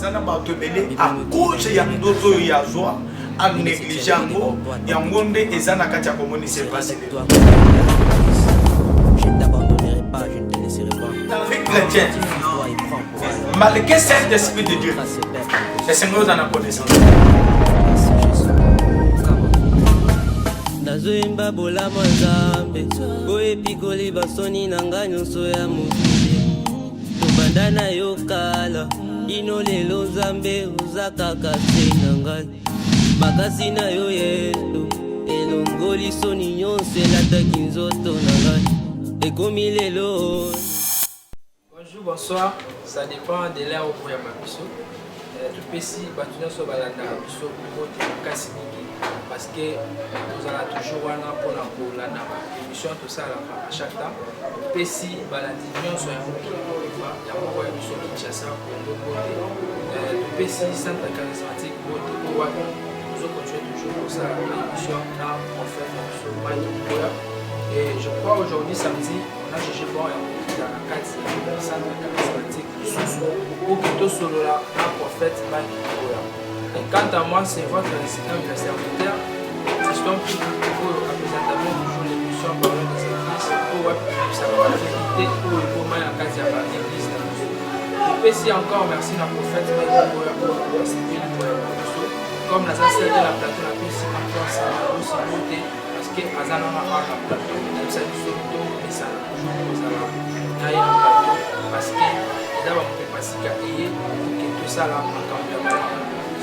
ezana bato belé à cause ya ndoto ya joie en négligeant ya ngonde ezana katia komoni c'est passé. Je ne t'abandonnerai pas, je ne te laisserai pas. Avec chrétien, malgré cet esprit de Dieu, le Seigneur en a connaissance. Nazoyemba bolamo nzambe boyebi koleba soni na ngai nyonso ya mokili tobanda na yo kala ino lelo nzambe oza kaka se na ngai makasi na yo yesu elongoli soni nyonso elataki nzoto na ngai ekomi lelo. Bonjour, bonsoir, ça dépend de l'heure où vous avez ma biso. Tout petit, bâtiment sur balanda biso pour kasi mingi parce que nous allons toujours wana pour la émission tout ça à chaque temps. Tout petit, balandi bien sur un mot ya mwa biso Kinshasa Congo côté. Tout petit centre charismatique côté pour nous continuer toujours pour ça l'émission là on fait sur Maïtoya. Et je crois aujourd'hui samedi on a cherché bon dans la carte centre charismatique pour que tout solo là un prophète Maïtoya. Et quant à moi c'est votre serviteur Christian pour présentement toujours l'émission parlant des églises pour ça va vérité pour le moment la carte de l'église. Et puis encore merci à prophète Maïtoya pour servir comme la salle de la plateau la plus importante ça aussi côté parce que azana na la plateau même ça du soto et ça toujours ça là na la plateau parce que là on peut passer et que tout ça là en camp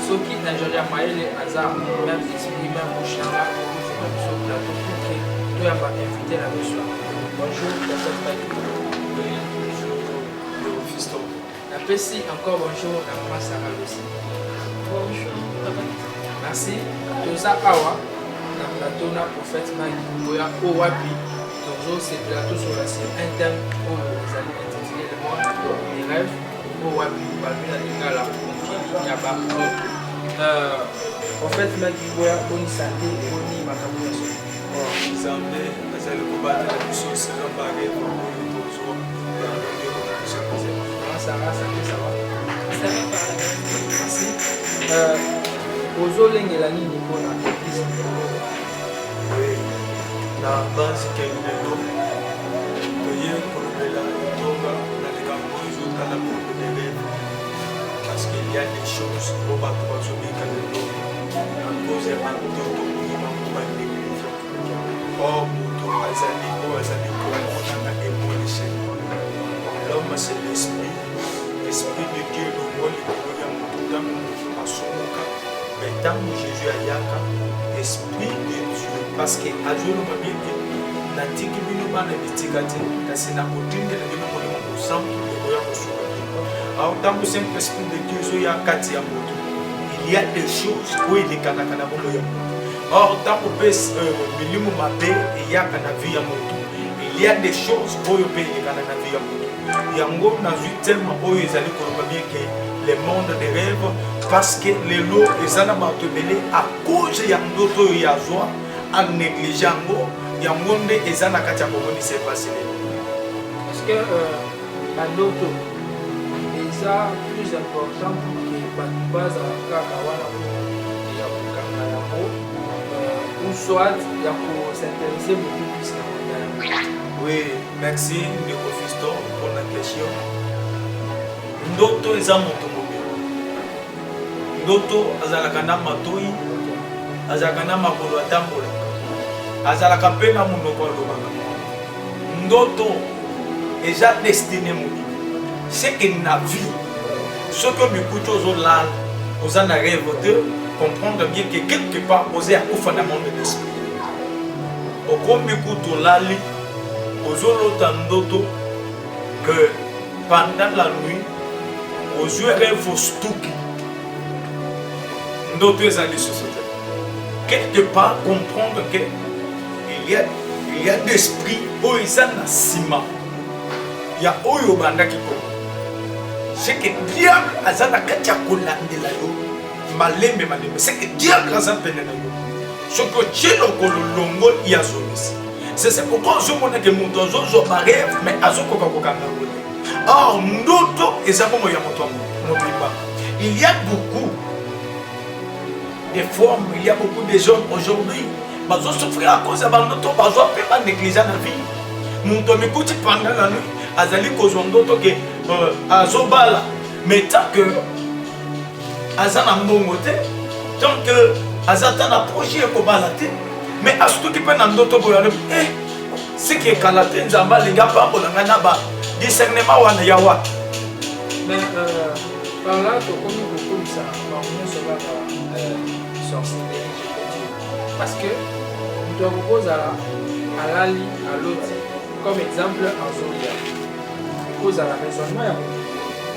ce qui n'a jamais maïle azar même esprit même bouchana même sur plateau pour que tout a pas invité la mission. Bonjour docteur Patrick. Bonjour fiston. La PC encore bonjour la maman Sarah aussi. Bonjour. Merci. Toza Awa, la plateau na prophète Maïtoya Owapi. Toujours c'est plateau sur la scène interne où les amis intitulés le monde des rêves. Owapi, Balbina Lingala, Yaba. Prophète Maïtoya, Boni Santé, Boni Makaboulaso. Zambé, Azali Kobata, la mission c'est un barré pour nous toujours. Ça va, ça va. Merci. Ozolengela nini mpona église na base kelelo toye kolobela etonga na likambo ezotala kolobele parce qu'il y a des choses po bato bazobika lelo na cause ya bandoto oyeba koba néglige or moto azali oyo azali komonana émotion l'homme c'est l'esprit de Dieu longo likolo ya moto ntango asomoka mais tant que Jésus a yaka esprit de Dieu parce que azolo mabiki na tiki bino bana bitikati kasi na kotinde na bino molimo musambu de ya kosuka alors tant que c'est esprit de Dieu zo ya kati ya moto il y a des choses où il est kana kana bomo ya or tant que pes milimo mabe et ya kana vie ya moto il y a des choses où il peut il kana na vie ya moto yango na vu tellement où ils allaient koloba bien que le monde des rêves parce que les lots les anamato belé à cause ya ndoto ya joie en négligeant ya monde ezana katia komoni c'est passé parce que la ndoto est plus important que base kaka wana ya kokanga yango ou soit ya ko s'intéresser beaucoup plus na. Oui, merci Ndeko Fiston pour la question. Ndoto eza moto mobile. Ndoto azalaka na matoi, azalaka na makolo atambola. Azalaka pe na monoko alobaka. Ndoto eza destiné mobile. C'est que na vie, ce que mikuti ozolala, oza na rêve de comprendre bien que quelque part oza akufa na monde d'esprit. Okomi kutu lali ozolota ndoto que pendant la nuit aux yeux rêve stuki ndoto ezali société quelque part comprendre que il y a d'esprit où ils ont na sima il y a oyo bandaki ko c'est que diable azana katia kolandela yo malembe c'est que diable azana penena yo ce que tchelo kolongo ya zomisi. C'est pourquoi je me dis que mon dos rêve, mais à ce qu'on a or ndoto et ça comme ya moto mobimba il y a beaucoup de formes, il y a beaucoup de gens aujourd'hui qui souffrir à cause de bandoto, qui ont négligé la vie. Mon tomi kuti pendant la nuit, azali kozondoto ke azobala, mais tant que azana mbongote, tant que azatana projet ko balate, mais astuki pe nandoto boyale, ce qui est kalaté nzamba linga pambo ngana ba discernement wana yawa. Mais par là, tu connais beaucoup de ça. Sorcellerie, parce que on te propose à l'ali, à l'autre, comme exemple en Zolia. On pose à la raisonnement,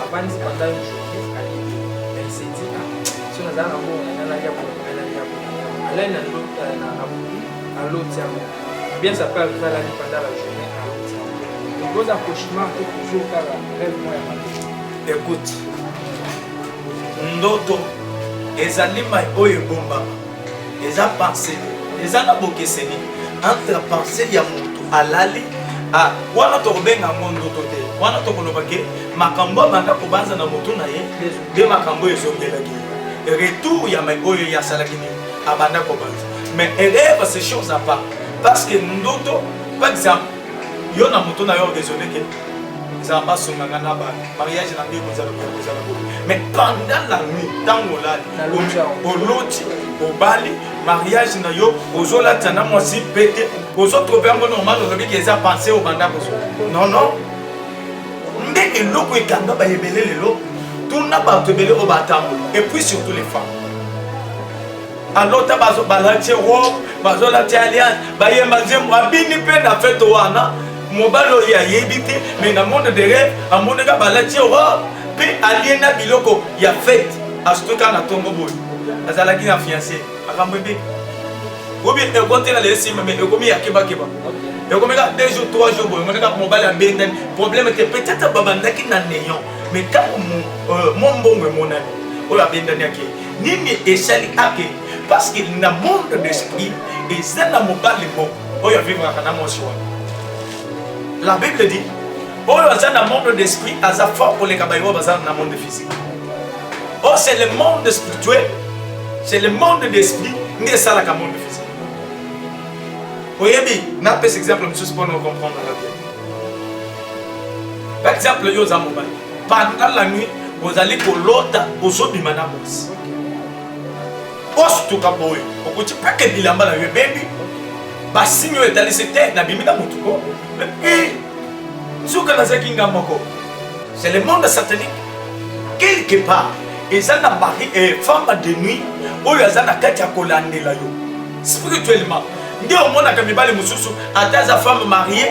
avant de pendant une journée, elle s'est dit, si on a un amour, on a à l'autre, bien ça peut arriver à l'année pendant la journée, à l'autre. Donc, vos accouchements, toujours car rêve moi. Écoute, ndoto ezali mai oyo bomba eza pensée eza na bokeseni entre pensée ya moto alali wana tokobenga ngo ndoto te wana tokolobake makambo banda kobanza na moto na ye de makambo ezongelaki retour ya mai oyo ya salaki ni abanda kobanza mais rêve ces choses à part parce que ndoto par exemple yo na moto na yo raisonner que Zamba Songanga na ba mariage na ngi kozala mais pendant la nuit tango la oloti obali mariage na yo ozola tana mwasi pete ozo trouver un normal aujourd'hui qui a pensé au banda koso non non ndenge loko ekanga ba yebele lelo tuna ba tebele o batambo et puis surtout les femmes alors ta bazo balati robe bazo la alliance ba yemba nzembo abini pe na fête wana mobalo ya yebite mais dans monde de rêve à monde ga balati robe pe aliena biloko ya fête astuka na tongo boy azalaki na fiancé akambebe obi e compter na les sim mais ekomi ya keba keba ekomi ka 2 jours 3 jours boy on ga mobile benden problème était peut-être babandaki na néant mais quand mon mbongo monani o la benden yake nini esali ake parce qu'il na monde d'esprit et c'est na mobile bon o ya vivre kana moshwa. La Bible dit, oh, dans le monde d'esprit, à sa fort pour les cabayots, dans le monde physique. Oh, c'est le monde spirituel, c'est le monde d'esprit, mais c'est le monde physique. Vous voyez bien, on a pris cet exemple pour nous comprendre la vie. Par exemple, vous avez pendant la nuit, vous allez pour l'autre, vous avez des manabos. Oh, c'est tout comme vous. Vous ne pouvez pas que vous avez des bébés. Si vous avez des bébés, vous avez des c'est le monde satanique. Quelque part, ils ont marié et femme de nuit, où ils ont katia kolande la yo. Spirituellement, nous au monde comme les mususu, à ta femme mariée,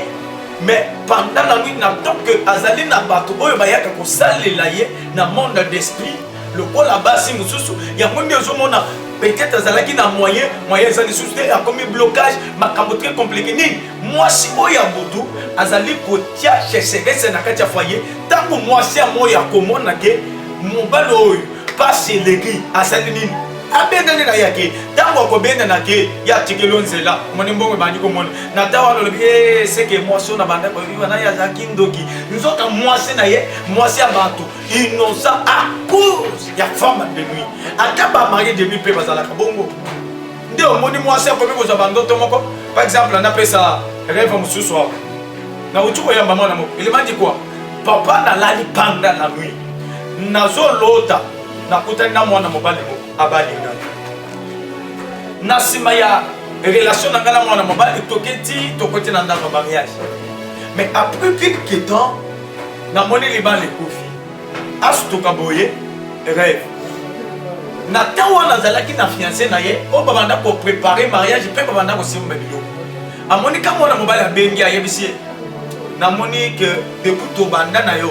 mais pendant la nuit, n'attend que Azali na bato, où il y a que ça les laïe, dans le monde d'esprit, le pôle là-bas, si mususu, il y a moins de gens peut-être Azalaki na moyen ça les soucis a comme blocage, ma très compliqué. Moi si oya boudou, Azali kotia chercher na katia foyer, tant que moi si moi ya komona ke mon balo passe l'église Azali nini. Abendane na yake, tango ko benda na ke ya tikelonzela, monimbongo bandi ko mona. Na tawa lo c'est que moi so na banda ko viva na ya zakindoki. Nous autres moi c'est na ye, moi c'est abantu innocent à cause ya femme de nuit. Ataba marié de nuit pe bazala ka bongo. Nde o moni moi c'est ko bi ko za bandoto moko. Par exemple, on appelle ça rêve mususu. Na utuko ya mama na moko. Il m'a dit quoi? Papa na lali pendant la nuit. Nazo lota na kutana na mwana mobali moko. Abalinga na sima ya relation na ngala mwana mobali toketi tokoti na ndako mariage mais après quelques temps na moni libale kofi astuka boye rêve na tawa na zalaki na fiancé na ye o babanda ko préparer mariage pe babanda ko simba bilo amoni ka mwana mobali abengi ayebisi na moni que depuis to banda na yo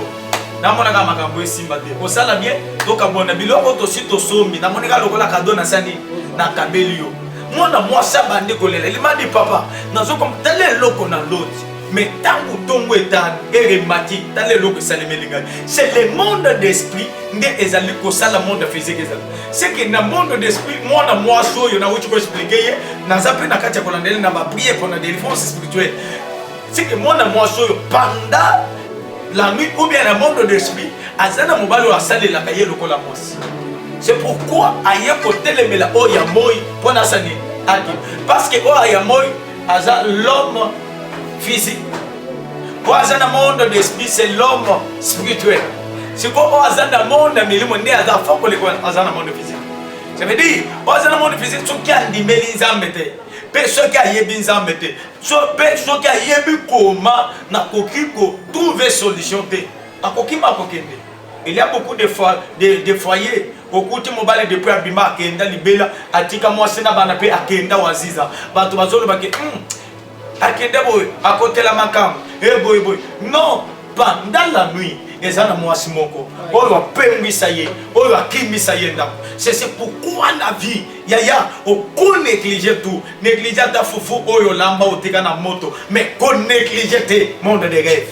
na mona ka makambo esimba te osala bien tokabona biloko tosi tosombi na monika lokola kado na sani na kabeli yo mona mwasi abandi kolela il m'a dit papa nazo comme tele loko na loti mais tango tongo etane eremati tele loko salemelinga c'est le monde d'esprit nde ezali kosala monde physique ezali c'est que na monde d'esprit mona mwasi oyo na wuti ko expliquer ye naza pe na kati ya kolandela na ba prier pour la délivrance spirituelle c'est que mona mwasi oyo pendant la nuit ou bien le monde d'esprit azana mobali oyo asalelaka ye lokola mwasi. C'est pourquoi aye kotelemela oyo ya moi mpona asani aki, parce que oyo ya moi aza l'homme physique, oyo aza na monde d'esprit c'est l'homme spirituel. sikoyo oyo aza na monde ya milimo nde aza fo koleka aza na monde physique. Ça veut dire oyo aza na monde physique soki andimeli nzambe te mpe soki ayebi nzambe te mpe soki ayebi koma nakoki kotrouve solution te akoki makokende. Il y a beaucoup de foyers okuti mobali depuis abima akenda libela atika mwasi na bana pe akenda waziza bato bazoloba ke akenda boy akotela makambo boy boy non pendant la nuit ezana mwasi moko oyo apengwisa ye oyo akimisa ye ndako. C'est pourquoi la vie yaya oko négliger tout, négliger ta fufu oyo lamba otika na moto mais ko négliger te monde de rêve.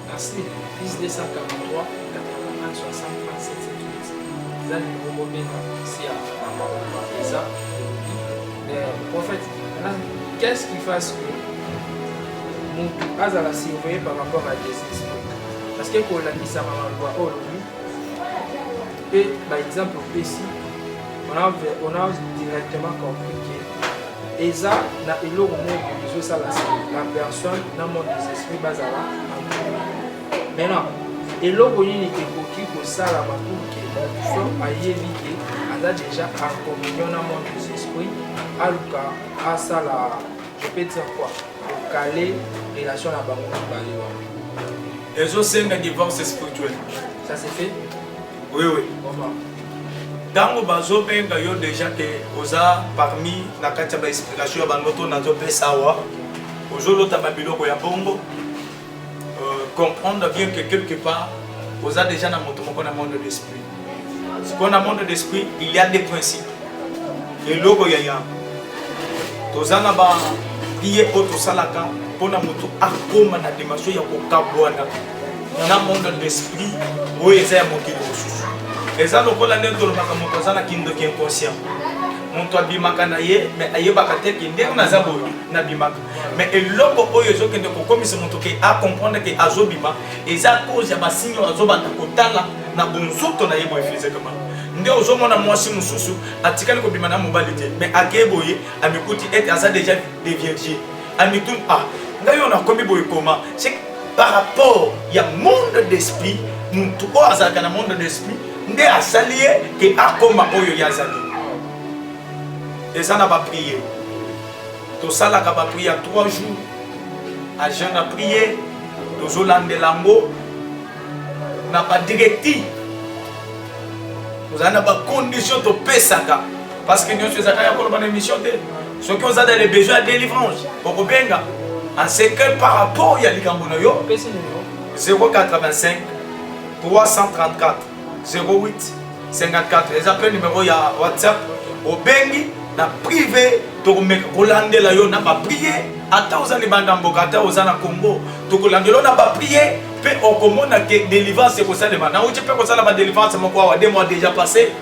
Merci. Fils 243 81 60 37 78. Zali Robobena ici à Maroc et ça. En fait, qu'est-ce qui fasse que Moutou Azala surveillé par rapport à des esprits? Parce que quand on a mis ça dans la loi aujourd'hui, et par exemple au PC, on a directement compris que Eza na elo monde ça la personne dans le monde des esprits Bazala. Maintenant, elo ni ekoki ko sala pour que mon a yebi que aza déjà en communion dans le monde des esprits, aluka asala, je peux dire quoi, pour caler relation à bango baliwa. Les autres c'est un divorce spirituel. Ça c'est fait? Oui, oui. Comment? Dans le bazo benga yo déjà que oza parmi na kati ba explication ya bandoto na zo pesa wa. Ozolo tababilo ko ya bongo. Comprendre bien que quelque part oza déjà na moto moko na monde d'esprit. Ce qu'on a monde d'esprit, il y a des principes. Et logo ya ya. Tozana ba prier auto salaka pona moto akoma na dimension ya kokabwana na monde d'esprit oyo eza ya mokili mosusu. Eza lokola nde tolobaka moto aza na kindoki inconscient. Moto abimaka na ye mais ayebaka te ke ndenge naza boyo nabimaka mais eloko oyo ezokende kokomisa moto ke acomprendre ke azobima eza cause ya basinyo azobanda kotala na bonzoto na ye boye physiquement. Nde ozomona mwasi mosusu atikali kobima na mobali te mais akeboye amikuti ete aza déjà des vierges amitun ngai on a komi boye koma c'est par rapport ya monde d'esprit moto oyo azalaka na monde d'esprit nde asali ye ke akoma oyo yazali. Ezana ba prier. To sala ka ba prier 3 jours. A jeune a prier. To zolande lango. Na ba directive. Vous avez ba condition to pesaka. Parce que nous sommes à la bonne émission de. Ceux qui ont des besoins de délivrance. Pour benga. En ce que par rapport ya likambono yo. 085 334 08 54. Les appels numéro ya WhatsApp. Au bengi. Na privé tokomeka kolandela yo na ba prier ata ozali banda mboka ata ozana Congo tokolandela na ba prier pe okomona ke délivrance ko salema na uti pe ko sala ba délivrance moko wa 2 mois déjà passé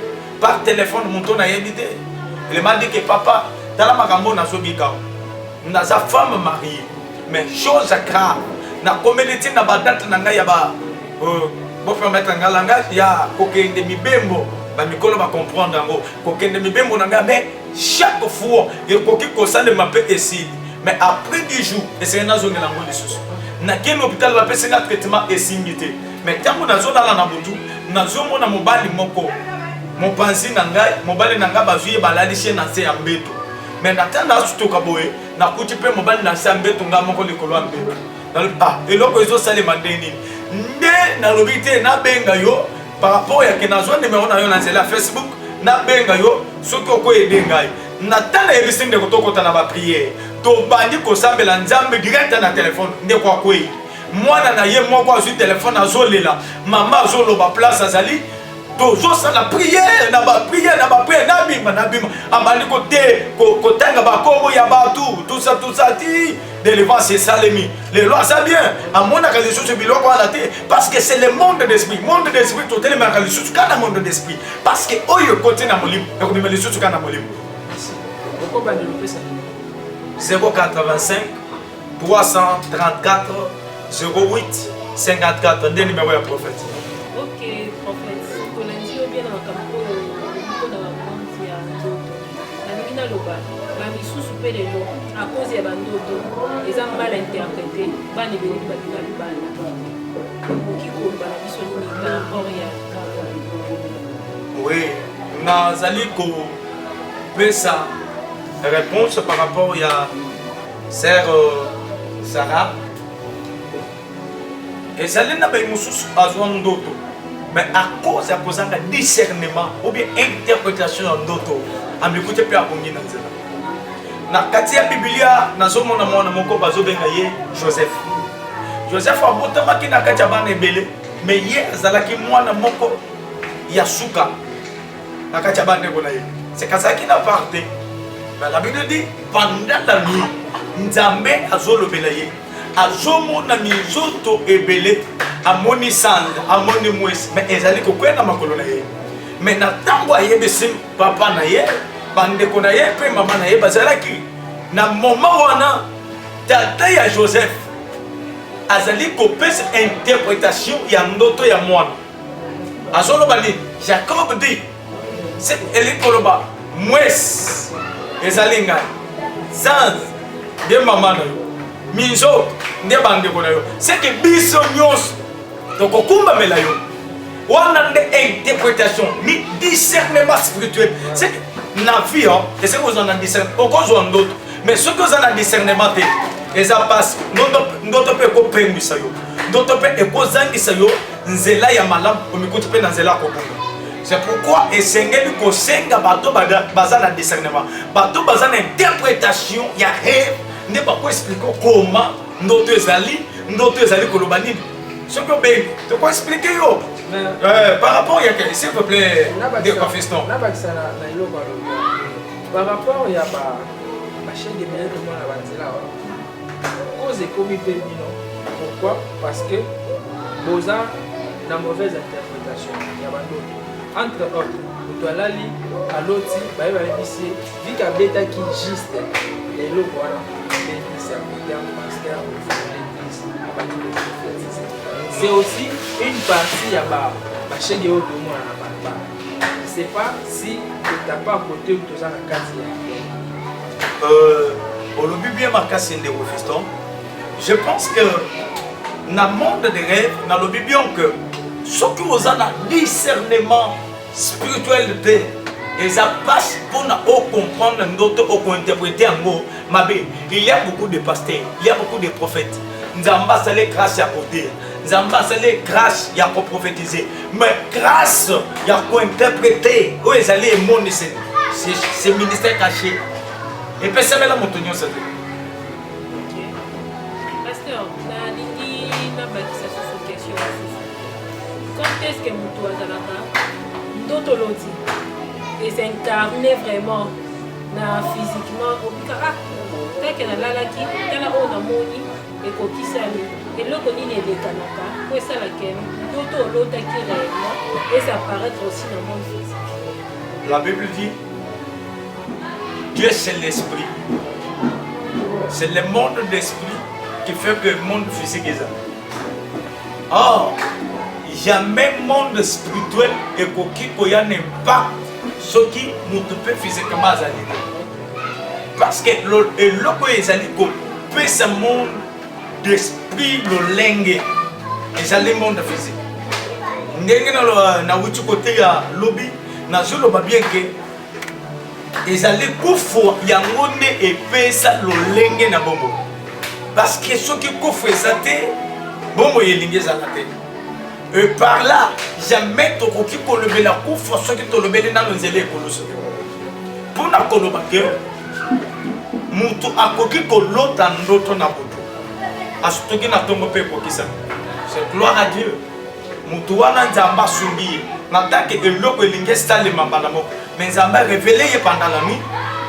par téléphone monto na yebité. Il m'a dit que papa tala makambo na sobika na sa femme mariée mais chose grave na communauté na ba date na ngai ya ba bo permettre ngalanga ya kokende mibembo ba mikolo ba comprendre ngo kokende mibembo na ngai mais chaque fois il faut que ça le m'appelle ici mais après 10 jours et c'est une zone lango les sous na quel hôpital va passer un traitement et simité mais tant que na zone là na botu na zone na mobali moko mon panzi na ngai mobali na ngai bazuye balali chez na se ya mbeto mais na tanda suto kaboye na kuti pe mobali na se ya mbeto nga moko likolo ya mbeto na eloko ezo salema ndeni nde na lobité na benga yo par rapport ya que na zone numéro na yo na zela Facebook na benga yo soki okoyede ngai na tala ebisi ndeko tokota na ba prière tobandi kosambela nzambe direct na téléphone ndeko akwei mwana na ye moko azwi téléphone azolela mama azoloba place azali tozosala prière na ba prière na bima abandi kote kotanga bakombo ya batu tout ça ti délivrance salemi les lois ça bien amonaka lisusu biloko ala te parce que c'est le monde d'esprit totelemaka lisusu kana monde d'esprit parce que oyo kote na molimo ekobima lisusu kana molimo. 085 334 08 54 nde numéro ya prophète. Ok. en fait kolandi yo bien na makambo oyo na bamonzi ya nzoto nalingi naloba bamisusu mpe lelo à cause ya bandoto eza mal interprété bana ebeleki balinga libala okoki koloba na biso nini par rapport ya oui nazali kopesa réponse par rapport ya sœur Sarah ezali na bai mosusu azwa ndoto mais à cause ya kozanga discernement ou bien interprétation ya ndoto amekute mpe abongi na nzela na kati ya biblia nazomona mwana moko bazobenga ye Joseph abotamaki na kati ya bana ebele mais ye azalaki mwana moko ya suka na kati ya bana na ye c'est kazalaki na parte la Bible dit pendant la nuit nzambe azolobela ye azomona mizoto ebele amoni sanda amoni mwesi mais ezali kokwenda makolo na ye mais na ntango ayebisi papa na ye bandeko na ye mpe mama na ye bazalaki na moment wana tata ya Joseph azali kopesa interprétation ya ndoto ya mwana azoloba nini Jacob dit c'est elikoloba mwesi ezali ngai sans de mama na yo minzo nde bandeko na yo c'est que biso nyonso tokokumbamela yo wana nde interprétation ni discernement spirituel c'est que na vie et c'est que vous en avez discernement okozwa ndoto mais ce que vous en avez discernement te eza passe ndoto pe kopengwisa yo ndoto pe ekozangisa yo nzela ya malamu omikuti pe na nzela ya kobonga. C'est pourquoi esengeli kosenga bato baza na discernement bato baza na interprétation ya rêve ne pas expliquer comment ndoto ezali koloba nini ce que ben te quoi expliquer yo par rapport ya que s'il vous plaît de confession na bakisa na iloko par rapport ya ba chaîne de médias de moi na banzela cause ekomi pe bino pourquoi parce que boza na mauvaise interprétation ya bandoto entre autres moto alali aloti bayeba yebisi vi kabetaki juste eloko wana l'église ya pasteur c'est aussi une partie ya bashenge oyo tomona na balabala c'est pas si totapa à côté ou toza na kati ya olobi bien makasi ndeko fiston je pense que na monde de rêve nalobi bien que soki oza na discernement spirituel te eza passe mpona ocomprendre ndoto okointerpréter yango mabe. Il y a beaucoup de pasteurs, il y a beaucoup de prophètes. Nzambe asali grâce ya kodire, Nzambe asali grâce ya koprophétiser, mais grâce ya kointerpréter oyo ezali emonde c'est ministère caché epesamela moto nyonso te. Pasteur, nalingi nabakisa susu question susu. Quand est-ce que moto azalaka ndoto loti et s'incarner vraiment physiquement obika teke nalalaki tala oyo namoni ekokisami eloko nini elekanaka po esalaka ndoto olotaki réellement et ça paraître aussi dans le monde physique. La Bible dit Dieu c'est l'esprit. C'est le monde d'esprit qui fait que le monde physique est là. Or, jamais monde spirituel et qui a un impact ce qui nous peut physiquement aller. Parce que l'eau est allé couper ce monde d'esprit le lingue et allé monde physique. N'engena na wutu côté ya lobby na zolo ba bien que ils allaient kufo yango ne epesa le lingue na bombo. Parce que ce qui kufo ezate bombo yelinge zalate. Et par là, jamais tu ne peux lever la coupe, ce qui te lever dans nos élèves. Pour la colobateur, Moutou a coquille que l'autre en d'autres n'a pas. À ce qui n'a pas pu ça. C'est gloire à Dieu. Moutou a un zamba soubi. N'attend que l'eau et l'ingesta les mambalamo. Mais zamba révélé pendant la nuit.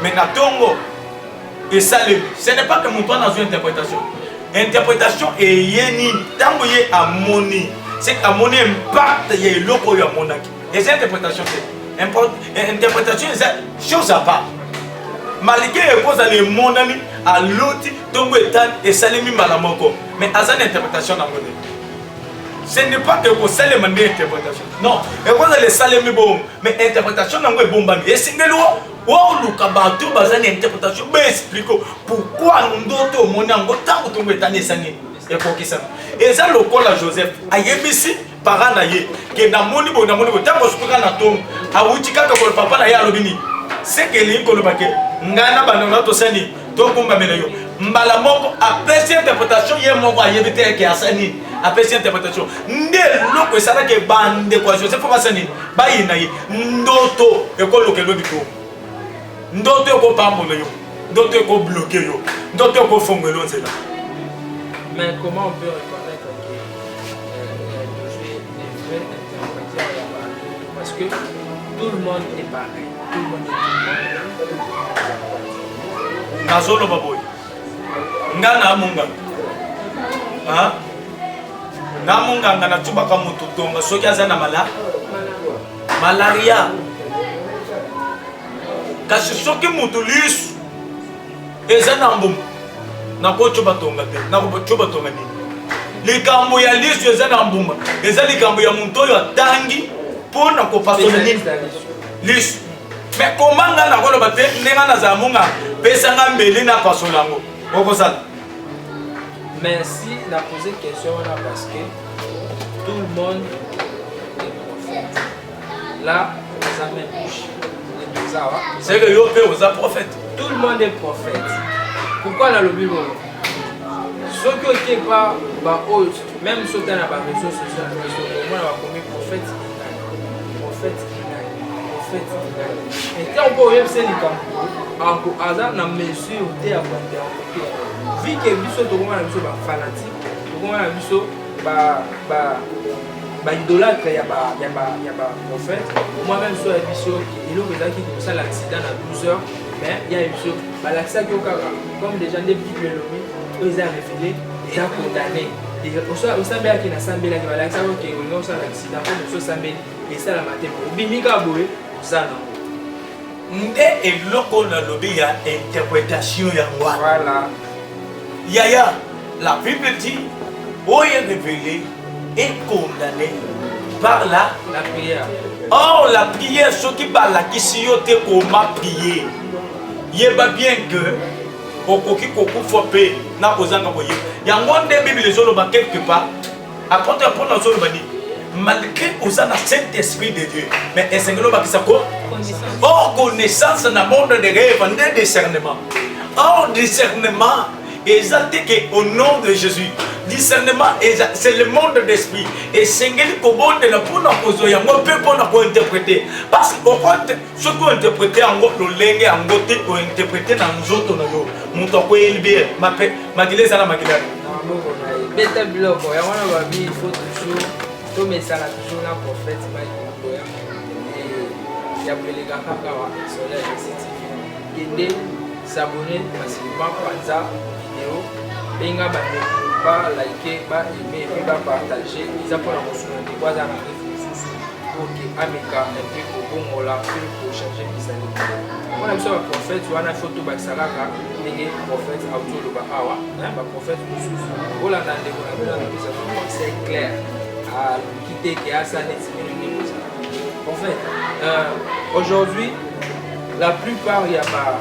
Mais n'attend et ça, ce n'est pas que Moutou a une interprétation. Interprétation est yéni. Tant que y a moni. C'est qu'à mon impact, il y a l'eau à mon acquis. Et c'est interprétation. Interprétation, c'est chose à part. Malgré que vous allez mon ami à l'autre, donc et salimi malamoko. Mais à cette interprétation dans mon Ce n'est pas que vous savez mon interprétation. Non, et vous allez saler mes bons, mais interprétation n'a pas bon. Et c'est que l'eau, ou le cabatou, basé interprétation, mais explique pourquoi nous d'autres mon ango tant que tu me tannes sani. Et pour qui ça? Et ça le col à Joseph, à Yébissi, par an aïe, qui est dans mon niveau, tant que je peux en attendre, à Outika, que le papa n'a pas l'obini. C'est que les colobaké, Nana Banana Sani, Tokumba Melayo, Mbalamoko, après cette interprétation, il y a mon voyage qui a sani. Après cette interprétation, ndelo ça là que bande quoi Joseph Fasani, Baïnaï, Ndoto, et quoi le bito. Ndoto ko pambo yo, ndoto ko bloqué yo, ndoto ko fongelo c'est là. Mais comment on peut reconnaître que Josué est vrai interpréteur là-bas? Parce que tout le monde est pareil. Tout le monde est pareil. Nazolo baboy. Ngana munga. Hein? Na munga ngana tubaka mutu tonga soki azana malaria. Kasi soki mutu lisu ezana mbum. Nako chubatonga te, nako chubatonga ni. Likambo ya lisu ezana mbumba. Eza likambo ya muntu oyo atangi pona ko pasona ni. Lisu. Mais comment nga na koloba te nenga na zamunga pesa nga mbeli na pasona ngo. Oko sala. Mais si la posé question là parce que tout le monde est prophète. Là, ça même bouche. C'est que yo peut aux prophètes. Tout le monde est prophète. Pourquoi dans le Bible? Ceux qui n'ont pas haute, même ceux qui ont pas réseaux sociaux, on va comme prophète, prophète, prophète. Et quand on peut observer les camps, en hasard, dans mesure où tu es à côté, vu que les gens sont fanatiques, les gens idolâtre, il y a prophète. Moi-même, je suis il y a qui a l'accident à 12 heures, mais il y a une chose, l'accident qui comme des gens des petits biologies, ils ont révélé, ils ont condamné. Au sein de la qui n'a pas l'accident, qui a l'accident, comme ça, et ça la matin. Bimika Boé, ça non. Et l'autre, on a lobby, il y a interprétation. Voilà. Yaya, la Bible dit, où est révélé et condamné par la prière. Or, la prière, ce qui parle là, qui s'y est comment prier. Il y a bien que, Kokoki Koko Fopé, n'a pas osé envoyer. Il y a un monde de Bible, les autres, quelque part. Après, on a dit, malgré aux Saint-Esprit de Dieu, mais est-ce que l'on va dire quoi? Or, connaissance dans le monde des rêves, de discernement. Or, discernement, exalté qu'au nom de Jésus. Discernement, c'est le monde d'esprit. Et c'est ce que peut interpréter. Parce que ce qu'on interprète en gros, le langue en gros, on interprète dans nous autres. Nous avons élevé ma guilée, ça la maquille. Il faut toujours, tout mais ça toujours la prophète. Et il y a les gars qui sont là, aider, s'abonner facilement par ça, vidéo, benga ba liker, ba aimer, ba partager, ils apprennent à construire des voies à la réflexion pour que Américain un peu au bon moment pour changer les années. On a vu un prophète, on a une photo de Salaka, les prophètes autour de Bahawa, un prophète sous Hollande, c'est clair à quitter qui a ça net. En fait, aujourd'hui, la plupart, il y a pas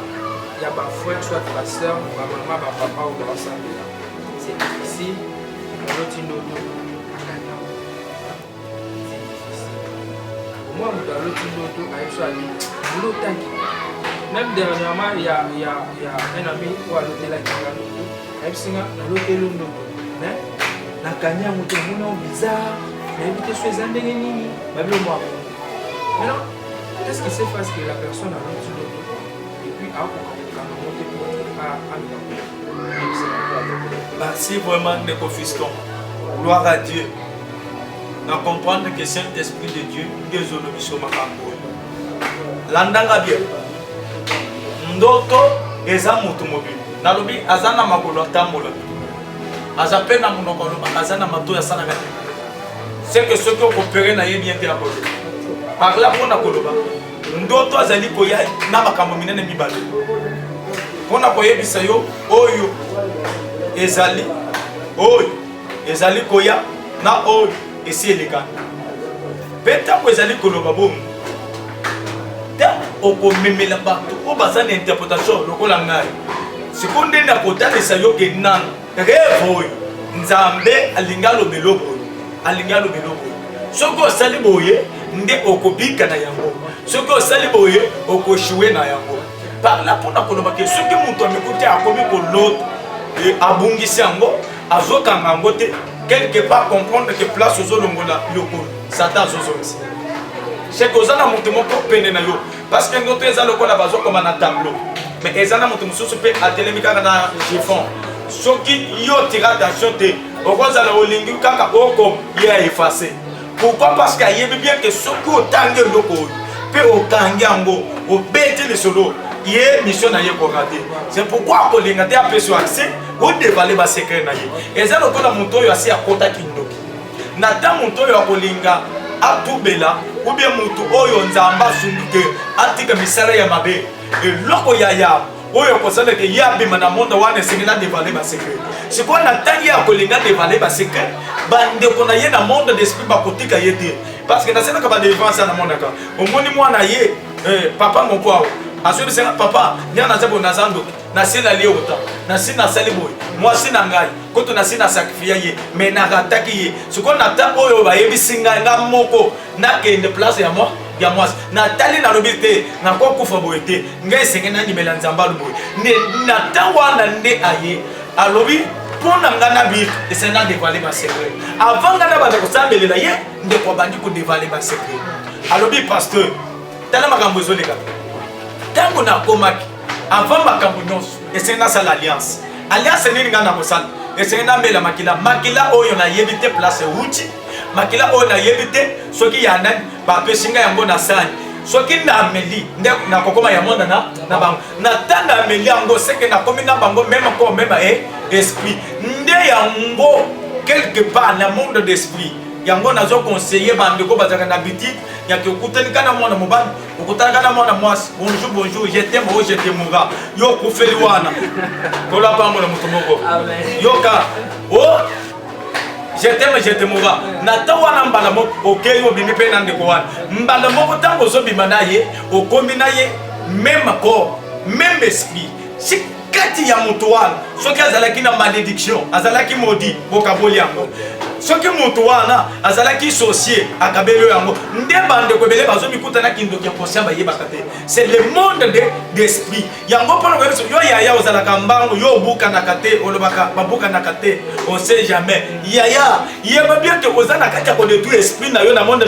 frère, soit ma soeur, ma maman, ma papa ou ma soeur. C'est difficile. C'est difficile. Pour moi, même dernièrement, il y a un ami qui a l'hôtel là qui a l'hôtel. Mais la Kenya, on bizarre. Mais je suis un déni. Maintenant, qu'est-ce qui se passe que la personne a l'hôtel et puis si vraiment des confistons, gloire à Dieu, nous comprenons que Saint-Esprit de Dieu, désolé, monsieur Makambo. Landanga bien. Ndoto eza mutu mobile. Nalobi azana makolo tambola. Azape na monoko azana mato ya sana kati. C'est que ce que vous opérez na bien te akolo. Par là pour na koloba. Ndoto azali koya na makambo minene mibale. Pona koyebisa yo oyo ezali koya na oyo esi eleka pe ntango ezali koloba bongo ntango okomemela bato oyo baza na interprétation lokola ngai sikoyo nde na kotalisa yo ke nano rêve oyo nzambe alingi alobelo boye alingi alobelo boye soki osali boye nde okobika na yango soki osali boye okoshue na yango par là mpona koloba ke soki moto amekuti akomi kolota abungisi yango azokanga yango te quelque part comprendre que place ozolongola lokolo satan azozongisi seke oza na moto moko pene na yo parce que ndoto eza lokola bazokoma na tableau mais eza na moto mosusu mpe atelemi kaka na chiffon soki yo tira attention te okozala olingi kaka oko ye aefase pourquoi parce que ayebi bien que soki otangi eloko oyo mpe okangi yango obeti lisolo ye mission na ye korate c'est pourquoi akolinga te apesi yo accès odevale basekret na ye eza lokola moto oyo asi akotaki ndoki na ta moto oyo akolinga atubela ou bien moto oyo nzambe asungi te atika misala ya mabe eloko ya oyo kosala ke ye abima na monde wana esengeli adevale basekret sikoyo na ntangi ya kolinga adevale basekret bandeko na ye na monde d'esprit bakotika ye te parce que nasenaka badelivrance ya na monaka omoni mwana ye papa moko awo azoyebisenga papa ndenge naza boye naza ndoki nasi nalie ota nasi nasali boye mwasi na ngai koto nasi nasakrifia ye me nakataki ye sikoyo na ntango oyo bayebisi ngai nga moko nakende place ya mwasi natali nalobi te nakokufa boye te ngai esenge nandimela nzambe alo boye na ntango wana nde aye alobi mpona nga na bino esenge nadevale basekret avant nga na banda kosambelela ye ndeko abandi kodevale basekret alobi pasteur tala makambo ezoleka ntango nakomaki avant makambo nyonso esenge nasala alliance nini nga na kosala esenge namela makila oyo nayebi te place euti makila oyo nayebi te soki ya nani bapesi ngai yango na sani soki nameli nde nakokoma ya monde na bango natanga nameli yango seke nakomi na bango meme ko meme esprit nde yango quelque part na monde d'esprit yango nazo conseiller bandeko bazaka na bitite yaki okutanika na mwana mobali okutanika na mwana mwasi bonjour je t'aime oh je t'aimerai yo kufeli wana kola pambo na mutu moko yoka oh je t'aimerai na ta wana mbala moko okeyo bimi pe na ndeko wana mbala moko tango zo bima na ye okomi na ye même corps même esprit kati ya mutu wana soki azalaki na malédiction azalaki maudit bokaboli yango soki mutu wana azalaki sorcier akabeli yango nde bandeko ebele bazomikutanaki ndoki ya conscient bayebaka te c'est le monde d'esprit yango mpona koyebiso yo yaya ozalaka mbango yo obukanaka te olobaka babukanaka te on sait jamais yaya yeba bien ke oza na kati ya kodétruire esprit na yo na monde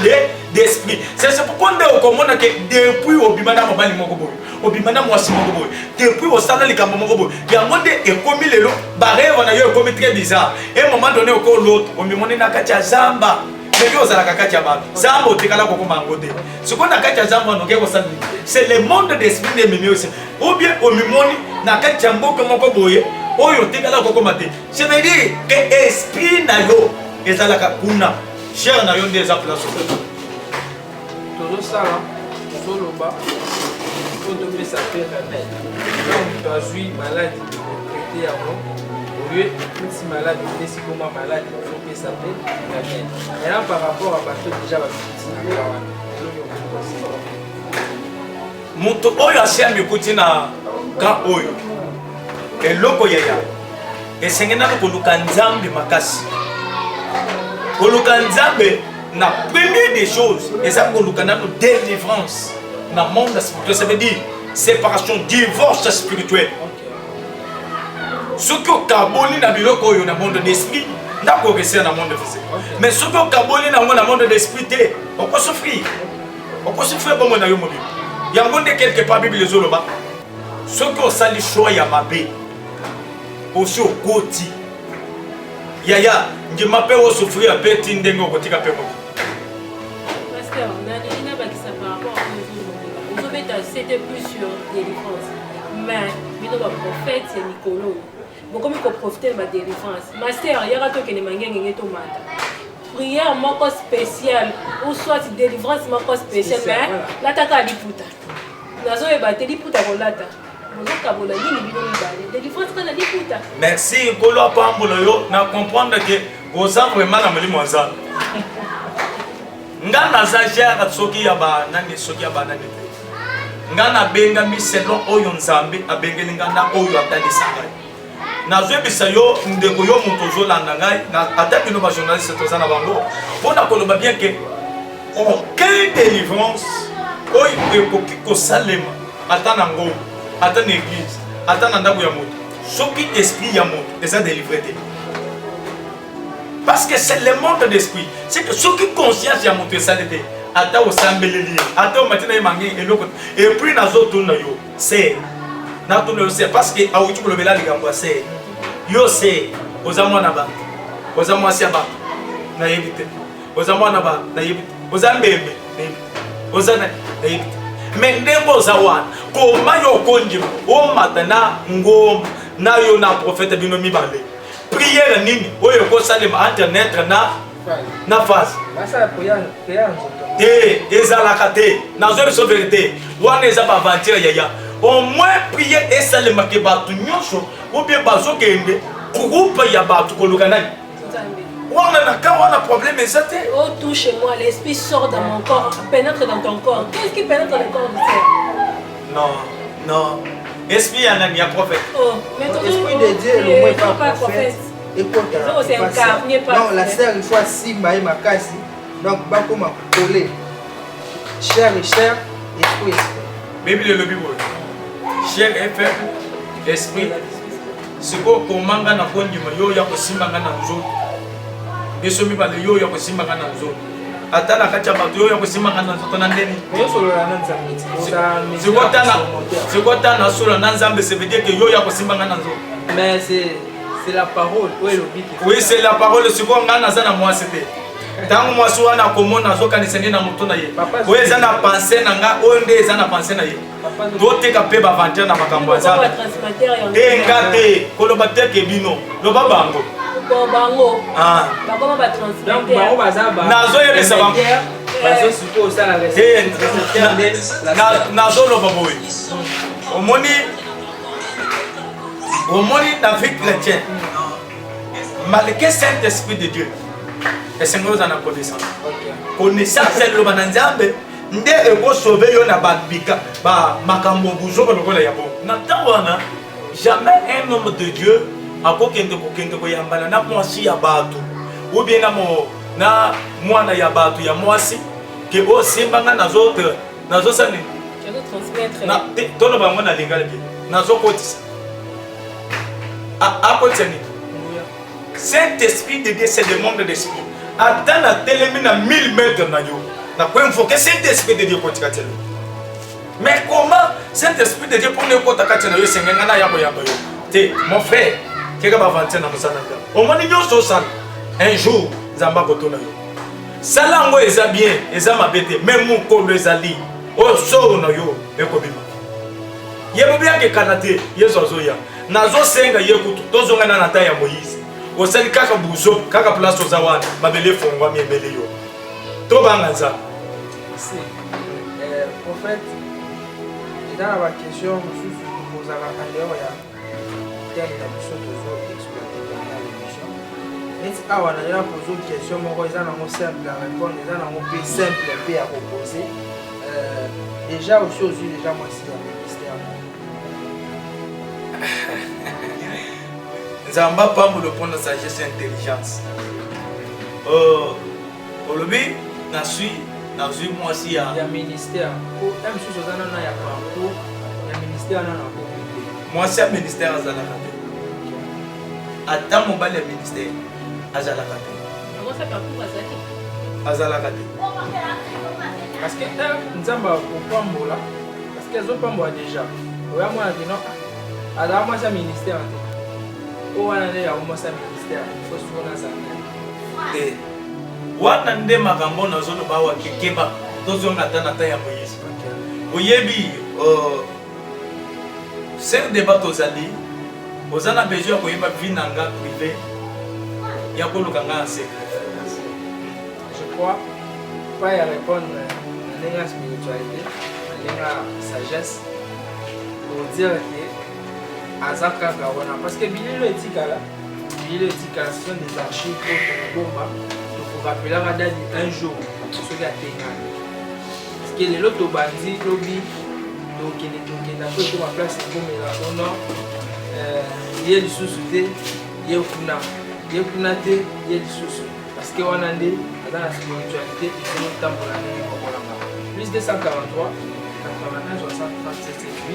d'esprit c'est pourquoi nde okomona ke depuis obima na mobali moko boye obima na mwasi moko boye depuis osala likambo moko boye yango nde ekomi lelo bareve na yo ekomi très bizarre et moment donné oko l'autre omimoni na kati ya zamba ndenge ozalaka kati ya bato zamba otekala kokoma yango te sikoyo na kati ya zamba wana oke kosala c'est le monde d'esprit nde ememi aussi ou bien omimoni na kati ya mboka moko boye oyo otekala kokoma te je veux dire que esprit na yo ezalaka kuna cher na yo nde eza place tozosala tozoloba po topesa pe remède donc moto azwi maladi traité yango au lieu petit malade opesi koma malade topesa pe remède maintenant par rapport à bato déjà babikuti na nga wana moto oyo asi amikuti na ka oyo eloko yaya esenge nano koluka nzambe makasi koluka nzambe na première des choses eza koluka nano délivrance na monde spirituel ça veut dire séparation divorce spirituel soki okaboli na biloko oyo na monde d'esprit ndako okesila na monde physique mais soki okaboli nango na monde d'esprit te okosouffrir bomoi na yo mobili yango nde quelque part bible ezoloba soki osali choix ya mabe osi okoti yaya ndima mpe osouffrir mpe ti ndenge okotika mpe moki c'était plus sur délivrance mais bino ba prophète c'est Nicolo bokomi ko profiter ma délivrance master yaka to kene mangenge to mata prière moko spéciale ou soit délivrance moko spéciale mais la taka liputa nazo e bateli liputa kolata mozoka bola nini bino mibale délivrance kana liputa merci kolo pambola yo na comprendre que oza vraiment na molimo nzambe nga naza gère soki ya ba nani soki ya ba nani te nga na benga mi selon oyo nzambe abengeli nga na oyo atalisa ngai nazwebisa yo ndeko yo moto ozolanda ngai ata bino ba journaliste toza na bango mpona koloba bien ke aucune délivrance oyo ekoki kosalema ata na ngomba ata na église ata na ndako ya moto soki esprit ya moto eza délivré te. Parce que c'est le monde d'esprit. C'est que ce qui conscience ya moto esalete ata osambeleli ata o matina emangi eloko et puis nazo tuna yo c'est na tuna yo c'est parce que awuti kolobela likambo c'est yo c'est ozamwana ba ozamwasi ba na yebite ozamwana ba na yebite ozambembe ozana na yebite mais ndembo zawana koma yo konji o matana ngom na yo na prophète bino mibale prière nini oyo ko salema internet na phase basa poya te ezalaka te nazo biso vérité wana eza ba aventure yaya au moins prière esalema ke batu nyonso ou bien bazokende groupe ya batu koluka nani wana na ka wana problème eza te. Oh, touche moi, l'esprit sort dans mon corps, pénètre dans ton corps. Qu'est-ce qui pénètre dans le corps du frère? Non esprit ya nani ya prophète. Oh, mais ton L'esprit de Dieu, le mot est pas prophète. Écoute, c'est incarné par. Non, la sœur, une fois si Maïma Kassi, donc Bakoma collé. Chair et chair, esprit et esprit. Bible le Bible. Chair et faible, esprit. Siko komanga na kondima yo ya kosimbanga na nzoto. Biso mibale yo ya kosimbanga na nzoto. Ata na kacha bato yo ya kosimbanga na nzoto na ndeni. Yo solo la nzambe. C'est quoi na solo na nzambe, ça veut dire que yo ya kosimbanga na nzoto. Mais c'est la parole. Oui, c'est la parole. C'est quoi ngana za na mwasi te. Tango mwasi wana komona zo kanisani na mutu na ye. Oyo eza na pensée na nga, oyo nde eza na pensée na ye. Toteka pe ba vanter na makambo ya nzambe. Tenga te, koloba te ke bino. Loba bango. Bango. Ah. Bakoma ba transmettre. Bango bazaba. Nazo yebisa bango. Bazo suppose ça la réception. Nazo loba boy. Omoni dans la vie chrétienne. Malgré Saint-Esprit de Dieu. Et c'est nous en avons connaissance. Connaissance, c'est le bananzambe. Nde ego sauver yo na babika ba makambo buzo ko lokola yabo. Na tawana jamais un homme de Dieu akokende ko yambana na mwasi ya batu. Ou bien na mwana ya batu ya mwasi ke o simbanga na zotre nazo sani. Je veux transmettre. Na tono bango na lingala bi. Nazo kotisa. Saint-Esprit de Dieu, c'est le monde d'esprit. Attends la télémine à 1000 mètres. Il faut que Saint-Esprit de Dieu soit là. Mais comment Saint-Esprit de Dieu pour ne pas être là? C'est mon frère qui va avancer dans le au moins un jour, Zamba Kotonayo. Salango est bien, et ma bête, même mon col les alliés. Oh, so no yo, ekobima. Yebo bien que Kanate, yezozoya. Nazo senga yekutu, tozonga na nata ya Moïse. Osali kaka buzo, kaka place ozawana, mabele fongwa miebele yo. To bangaza. Si. Prophète, dans la question, nous posons à l'heure, il y a thème d'émission de exploiter dans l'émission. Et si on a posé une question, ils ont simple à répondre, ils ont un peu simple à proposer. Déjà aussi aux yeux déjà moi ici dans le ministère. Zamba pas me le prendre sagesse et intelligence. Olobi na suis moi aussi il y a ministère. Pour même si on a ya parcours, il y a ministère na na moi c'est ministère azalaka. Ata mobile ministère azalaka. Comment ça parcours azali? Azalaka. Parce que Nzamba Pambola, parce qu'elles ont Pambola déjà. Oya moi dit non. Alors moi c'est ministère. O wana ne ya moi c'est ministère. Il faut se faire ça. Wana nde makambo na zolo ba wa kekeba tozonga tata ya Moïse. Oyebi c'est débat tozali. Ozana besoin ko yeba vie nanga privé. Ya ko lukanga en secret. Je crois pas y répondre. La spiritualité, la sagesse, pour dire que Azaka Kawana, parce que Billy Etika, ce sont des archives pour Bomba, donc on rappellera un jour, soki atengani parceke lelo tobandi lobi tokenda po ekoma place ekomela ono ye lisusu te ye kuna te ye lisusu parceke wana nde aza na spiritualité ezotambola ndenge mokolanga plus 243 81 67 8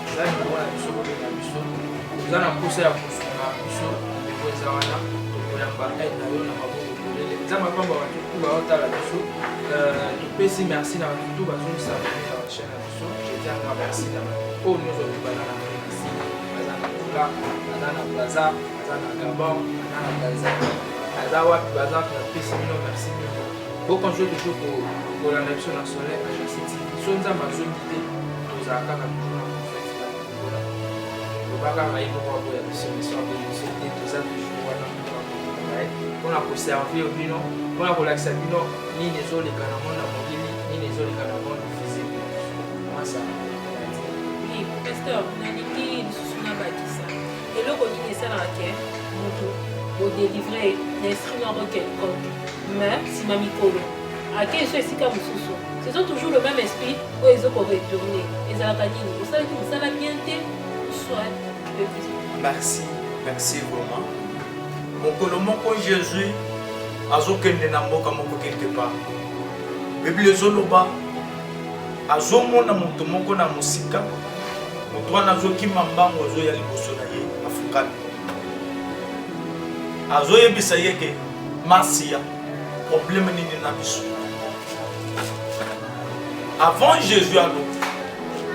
eza nimero na biso kobenga biso oza na mposa ya kosunga biso ndeko eza wana tokoyamba aide na yo na maboko polele eza mapamba batutu baotala biso topesi merci na batutu bazongisa bane na bachaine na biso jedianga merci na oyo nyonso libana na merci aza na tula aza na plaza aza na gabon aza na tanzanie aza wapi baza napesi bino merci mingi bokonjo toujours kolanda biso na soleil agence tv so nzambe azongi te tozala kaka toujours na confete lobaka ngai moko aboya biso miso akoyebiso te toza toujours wana mpona koservir bino mpona kolakisa bino nini ezoleka na monde na mokili nini ezoleka na monde physique masa pasteur nalingi lisusu nabakisa eloko nini esalaka ke moto bodélivre na esprit moko quelconque mais nsima mikolo ake eso esika mosusu c'est toujours le même esprit oyo ezokoretourne ezalaka nini osalaki mosala bien te soit merci vraiment mokolo moko jésus azokende na mboka moko quelque part bible ezoloba azomona moto moko na mosika moto wana azokima mbango azoya liboso na ye afukami azoyebisa ye ke masiya problème nini na biso avant jésus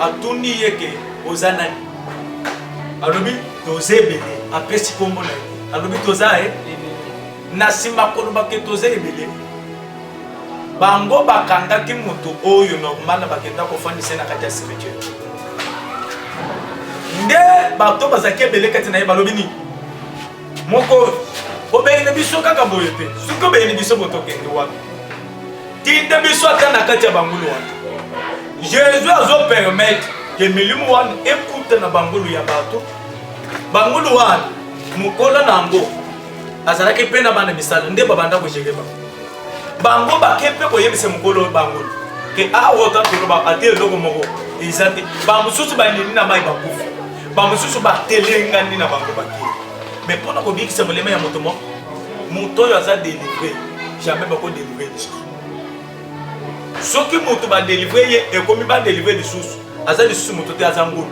atuni ye ke oza nani alobi toza ebele apesi kombo na ye alobi toza na nsima koloba ke toza ebele bango bakangaki moto oyo normal bakenda kofandisa na kati ya cimetière nde bato bazalaki ebele kati na ye balobi nini moko obeyini biso kaka boye te soki obeyini biso botokende wapi tinde biso ata na kati ya bangulu wana jésus azopermettre ke milimu wana ekuta na bangulu ya bato bangulu wana mokola na yango azalaki mpe na bana misala nde babanda kojege bango bake mpe koyebisa mokolo oyo bangulu ke awota toloba ate eloko moko eza te bamosusu banini na mai bakufa bamosusu batelengani na bango bakeli mais mpona kobikisa molema ya moto moko moto oyo aza délivre jamais bakodélivre lisusu soki moto badélivre ye ekomi badélivre lisusu aza lisusu moto te aza ngulu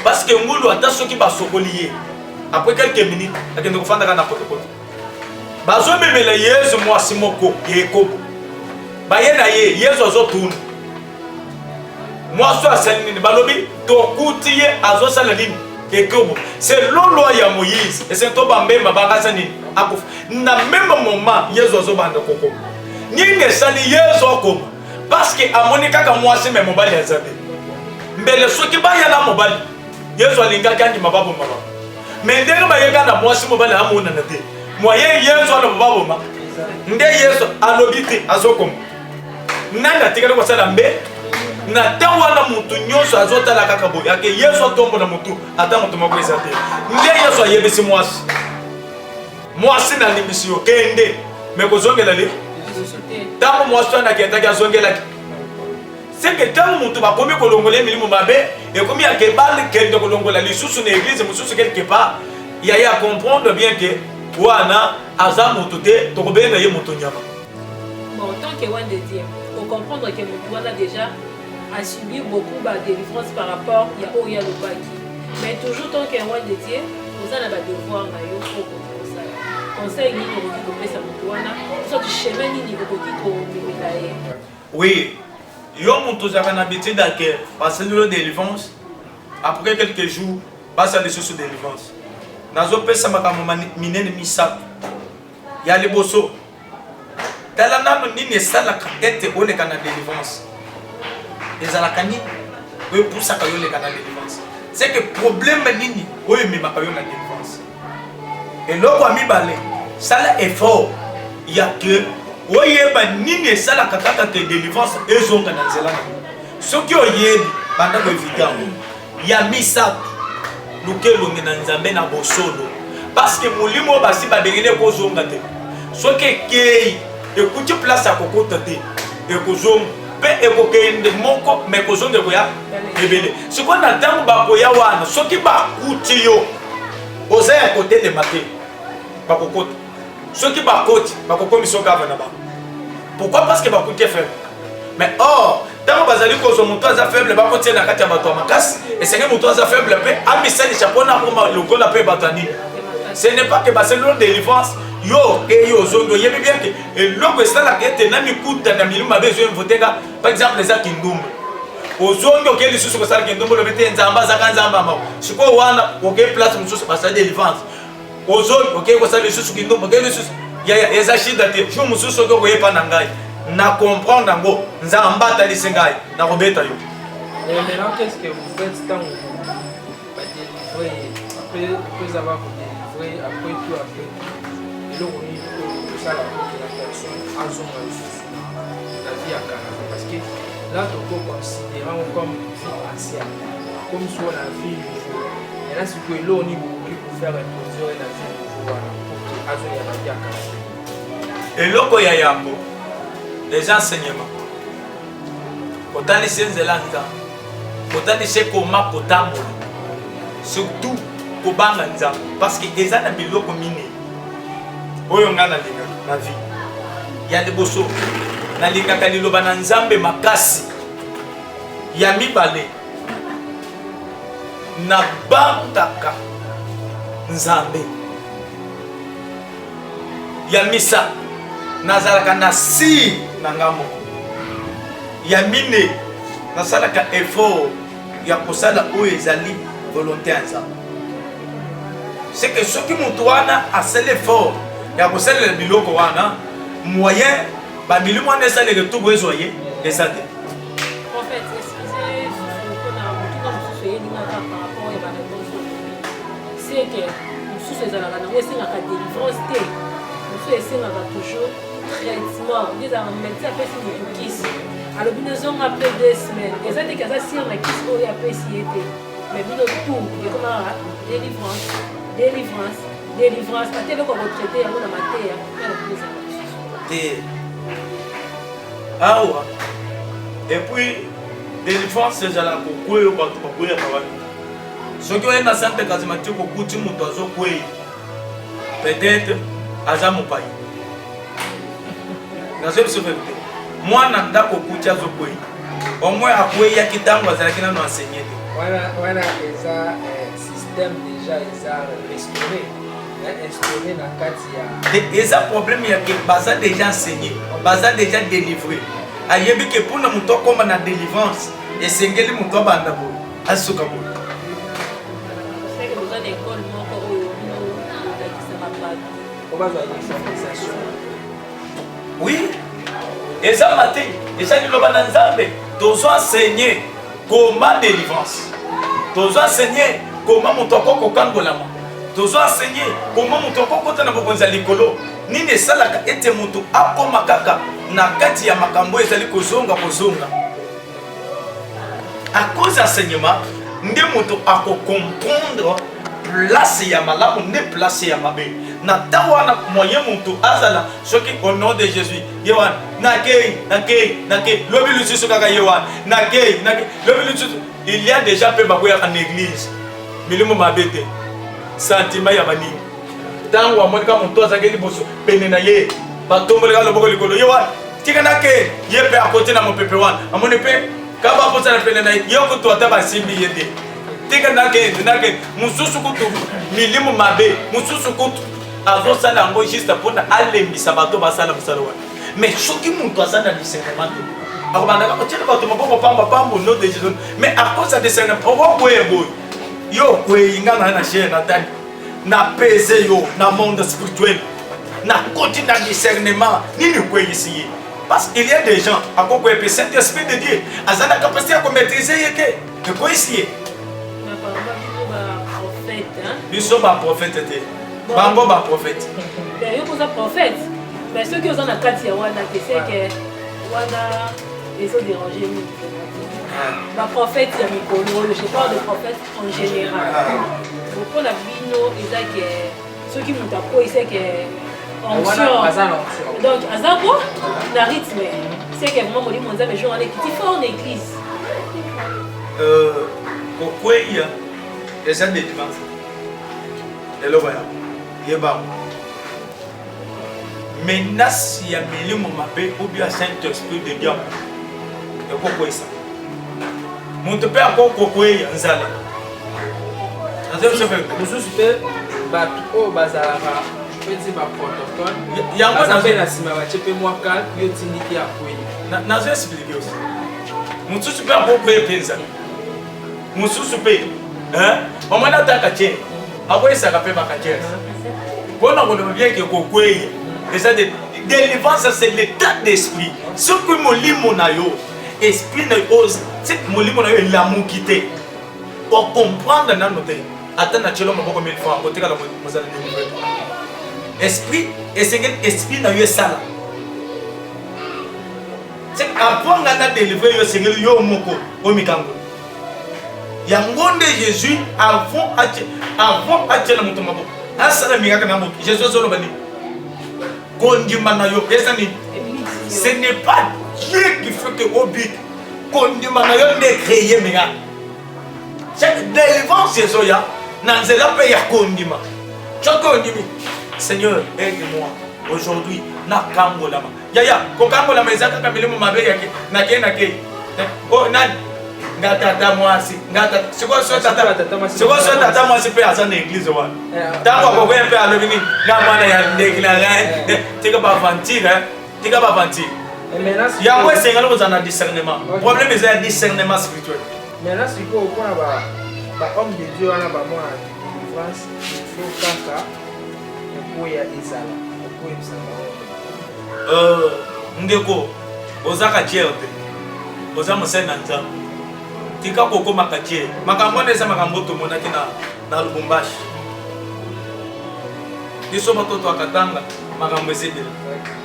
parce que ngulu ata soki basokoli ye après quelques minutes akende kofandaka na potopoto bazomemela yesu mwasi moko yekobo baye na ye yesu azotuna mwasi asali nini balobi tokuti ye azosala nini ekobo selon loi ya moïse esento bambemba bakasa nini akufa na même moment yesu azobanda kokoma nini esali yesu akoma parce que amoni kaka mwasi me mobali aza te mbele soki bayala mobali yesu alingaki andima baboma me ndenge bayeka na mwasi mobali amonana te moyen yesu aloba baboma nde yesu alobi te azokoma nani atikali kosala mbe na te wana mutu nyonso azotala kaka boye ake yesu atombola mutu ata moto moko eza te nde yesu ayebisi mwasi na limbisi yo kende me kozongela le ntango mwasi wana akendaki azongelaki seke ntango mutu bakomi kolongola emilimo mabe ekomi akebale kende kolongola lisusu na église mosusu quelque part yaye acomprendre bien ke wana aza moto te tokobenga ye moto nyama. Bon, tant que one de Dieu, faut comprendre que moto wana déjà a subi beaucoup de délivrance par rapport à Oya le Baki. Mais toujours tant que one de Dieu, vous avez un devoir na yo pour ça. Conseil ni ko ki ko pesa moto wana, so du chemin ni ko ki ko mimela ye. Oui. Yo moto zaka na habitude que passer le délivrance après quelques jours basa les sous délivrance. Nazo pesa makambo minene misato. Ya liboso. Tala nano nini esala ete oleka na délivrance. Ezalaka nini? Oyo pusaka yo leka na délivrance. C'est que problème nini oyo mimaka yo na délivrance. Et loko amibale sala effort ya que oyeba nini esalaka kaka te délivrance ezonga na nzela na soki oyebi banda ko évident ya misato lukelonge na nzambe na bosolo parce que molimo basi babengele ko zonga te soki ekei ekuti place ya kokota te ekozonga mpe ekokende moko me ekozonga ekoya ebele sikoyo na ntango bakoya wana soki bakuti yo oza ya kotelema te bakokota soki bakoti bakokomisa okava na bango pourquoi parce que bakuti faible mais or ntango bazali kozwa moto aza faible bakotie na kati ya bato ya makasi esenge moto aza faible mpe amisalisha mpona akoma lokola mpe bato ya nini ce n'est pas que baselelo délivrance yo eyi ozongi oyebi bien ke eloko esalaka ete na mikuta na milimo mabe ezoinvotenga par exemple eza kindumba ozongi okei lisusu kosala kindumba olobi te nzambe azaka nzambe amako sikoyo wana okei place mosusu basala délivrance ozongi okei kosala lisusu kindumba okei lisusu eza shida te jour mosusu oki okoyepa na ngai na comprendre yango nzambe atalisi ngai na kobeta yo. Maintenant, qu'est-ce que vous faites quand vous délivrez après avoir délivré, après tout, et là on est tout ça la personne en son la vie à Canada parce que là on peut considérer comme vie ancienne, comme sur la vie nouveau. Et là c'est que là on est pour faire introduire la vie nouveau pour que la vie à Canada. Et là il y a yango les enseignements. Kotalisi nzela nzambe. Kotalisi koma kotambola. Surtout kobanga nzambe parce que eza na biloko mine. Oyo nga nalinga na vie. Ya liboso nalingaka liloba na nzambe makasi. Ya mibale na bangaka nzambe. Ya misa nazalaka na si na ngamo. Ya mine nasalaka effort ya kosala oyo ezali volonté ya nzambe. C'est que soki moto wana asala effort ya kosalela biloko wana moyen bamilimo wana esaleka tu boezwa ye eza te. En fait, excusez c'est que mosusu ezalaka nango esengaka délivrance te mosusu esengaka toujours traitement ezalaka médecin apesi moto kisi alobi nozonga après 2 semaines eza teke aza sire na kisi oyo apesi ye te mais bino tout ekomaka délivrance ate eloko kotraite yango na mateya yana bino ezalaka te awa et puis délivrance ezalaka kokwea bato bakweyaka wana soki oye na centre charismatique okuti moto azokwei peut-être aza mopai nazo biso vérité mwana ndako okuti azokwei omwe akweyaki ntango azalaki nano enseigné te wana eza système déjà eza restauré instauré na kati ya eza problème ya ke baza déjà enseigné baza déjà délivré ayebi ke mpona moto akoma na délivrance esengeli moto abanda boye asuka boye. Oui, eza matin, eza liloba na nzambe, tozo enseigner comment délivrance. Tozo enseigner comment moto akoko kangolama. Tozo enseigner comment moto akoko tana bokonza likolo. Nini esalaka ete moto akoma kaka na kati ya makambo ezali kozonga. À cause d'enseignement, nde moto ako comprendre place ya malamu ne place ya mabe. Na tawana moyen moto azala soki au nom de Jésus yewan nakei lobi lususu kaka yewan nakei lobi lususu il y a déjà peu bakoya en église milimo mabete sentiment ya bani tango amonika moto azakeli boso pene na ye batomboleka loboko likolo yewan tika nake yepe akote na mopepe wana amone pe kaba posa na pene na ye yoko ata basimbi yete tika nake mususu kutu milimo mabe mususu kutu azosala yango juste mpona alembisa bato basala mosala wana mais soki moto aza na discernement te akobandaka kotiela bato maboko pambapamba au nom de Jésus mais à cause ya discernement okokweye boye yo okwei nga na chair na tani na pese yo na monde spirituel na koti na discernement nini okweyisi ye parce qu'il y a des gens akokweye pe saint esprit de Dieu aza na capacité ya komaîtriser ye te ekoyisi ye biso baprophète te bango ba prophète. Yo koza prophète. Mais ceux qui ont na kati ya wana te c'est que wana ils ont dérangé nous. Ba prophète ya mikolo, je parle de prophète en général. Pour la bino eza que ceux qui m'ont appris c'est que onction. Donc, Azako, na rythme, c'est que vraiment, on dit, mon mais je en équipe fort en église. Pourquoi il y a des gens de dimanche? Et là, voilà, il y a pas. Maintenant, s'il y a mis mon mapé ou bien Saint-Esprit de Dieu, et pourquoi ça? Mon père, pourquoi il y a un zala? Nous super, au bazar, je peux dire protocole. Il y a un peu de cima, tu peux moi calme, tu t'indiques à quoi. N'a pas expliqué aussi. Mon super pourquoi il y a ça? Mon super, hein? On m'a dit à Katia, après ça va faire ma Katia. Quand on voit bien que pourquoi et ça délivrance, c'est l'état d'esprit. Ce que mon lit mon ayo, esprit ne ose, c'est que mon lit mon ayo l'amour quitté. Pour comprendre dans notre attends à chelom beaucoup mille fois côté la mozala esprit et c'est que esprit na yo sala c'est après ngana délivrer yo sengeli yo moko o mikango ya ngonde Jésus avant atela mutu mabo asala mingaka na mutu Jésus zolo bani kondima na yo esani ce n'est pas Dieu qui fait que obik kondima na yo ne créer minga cette délivrance c'est soya Nanzela paye à Kondima. Seigneur, aide-moi aujourd'hui. Na kango lama. Yaya, ko kango lama ezaka kamele mo mabe yake. Nake. Oh nan. Ngata tata mwasi. Ngata. Siko so tata mwasi pe asa na église wa. Tango ko pe alobini. Na mwana ya ndekila ngai. Tika ba vantir, tika ba vantir. Ya ko sengalo ko zana discernement. Problème c'est un discernement spirituel. Maintenant si ko na ba homme de Dieu wana ba moi délivrance il faut kaka ko ya ezala ko ezala ndeko ozaka cherte oza musena nza tika koko makache makambo neza makambo to monaki na Lubumbashi biso batoto akatanga makambo ezebele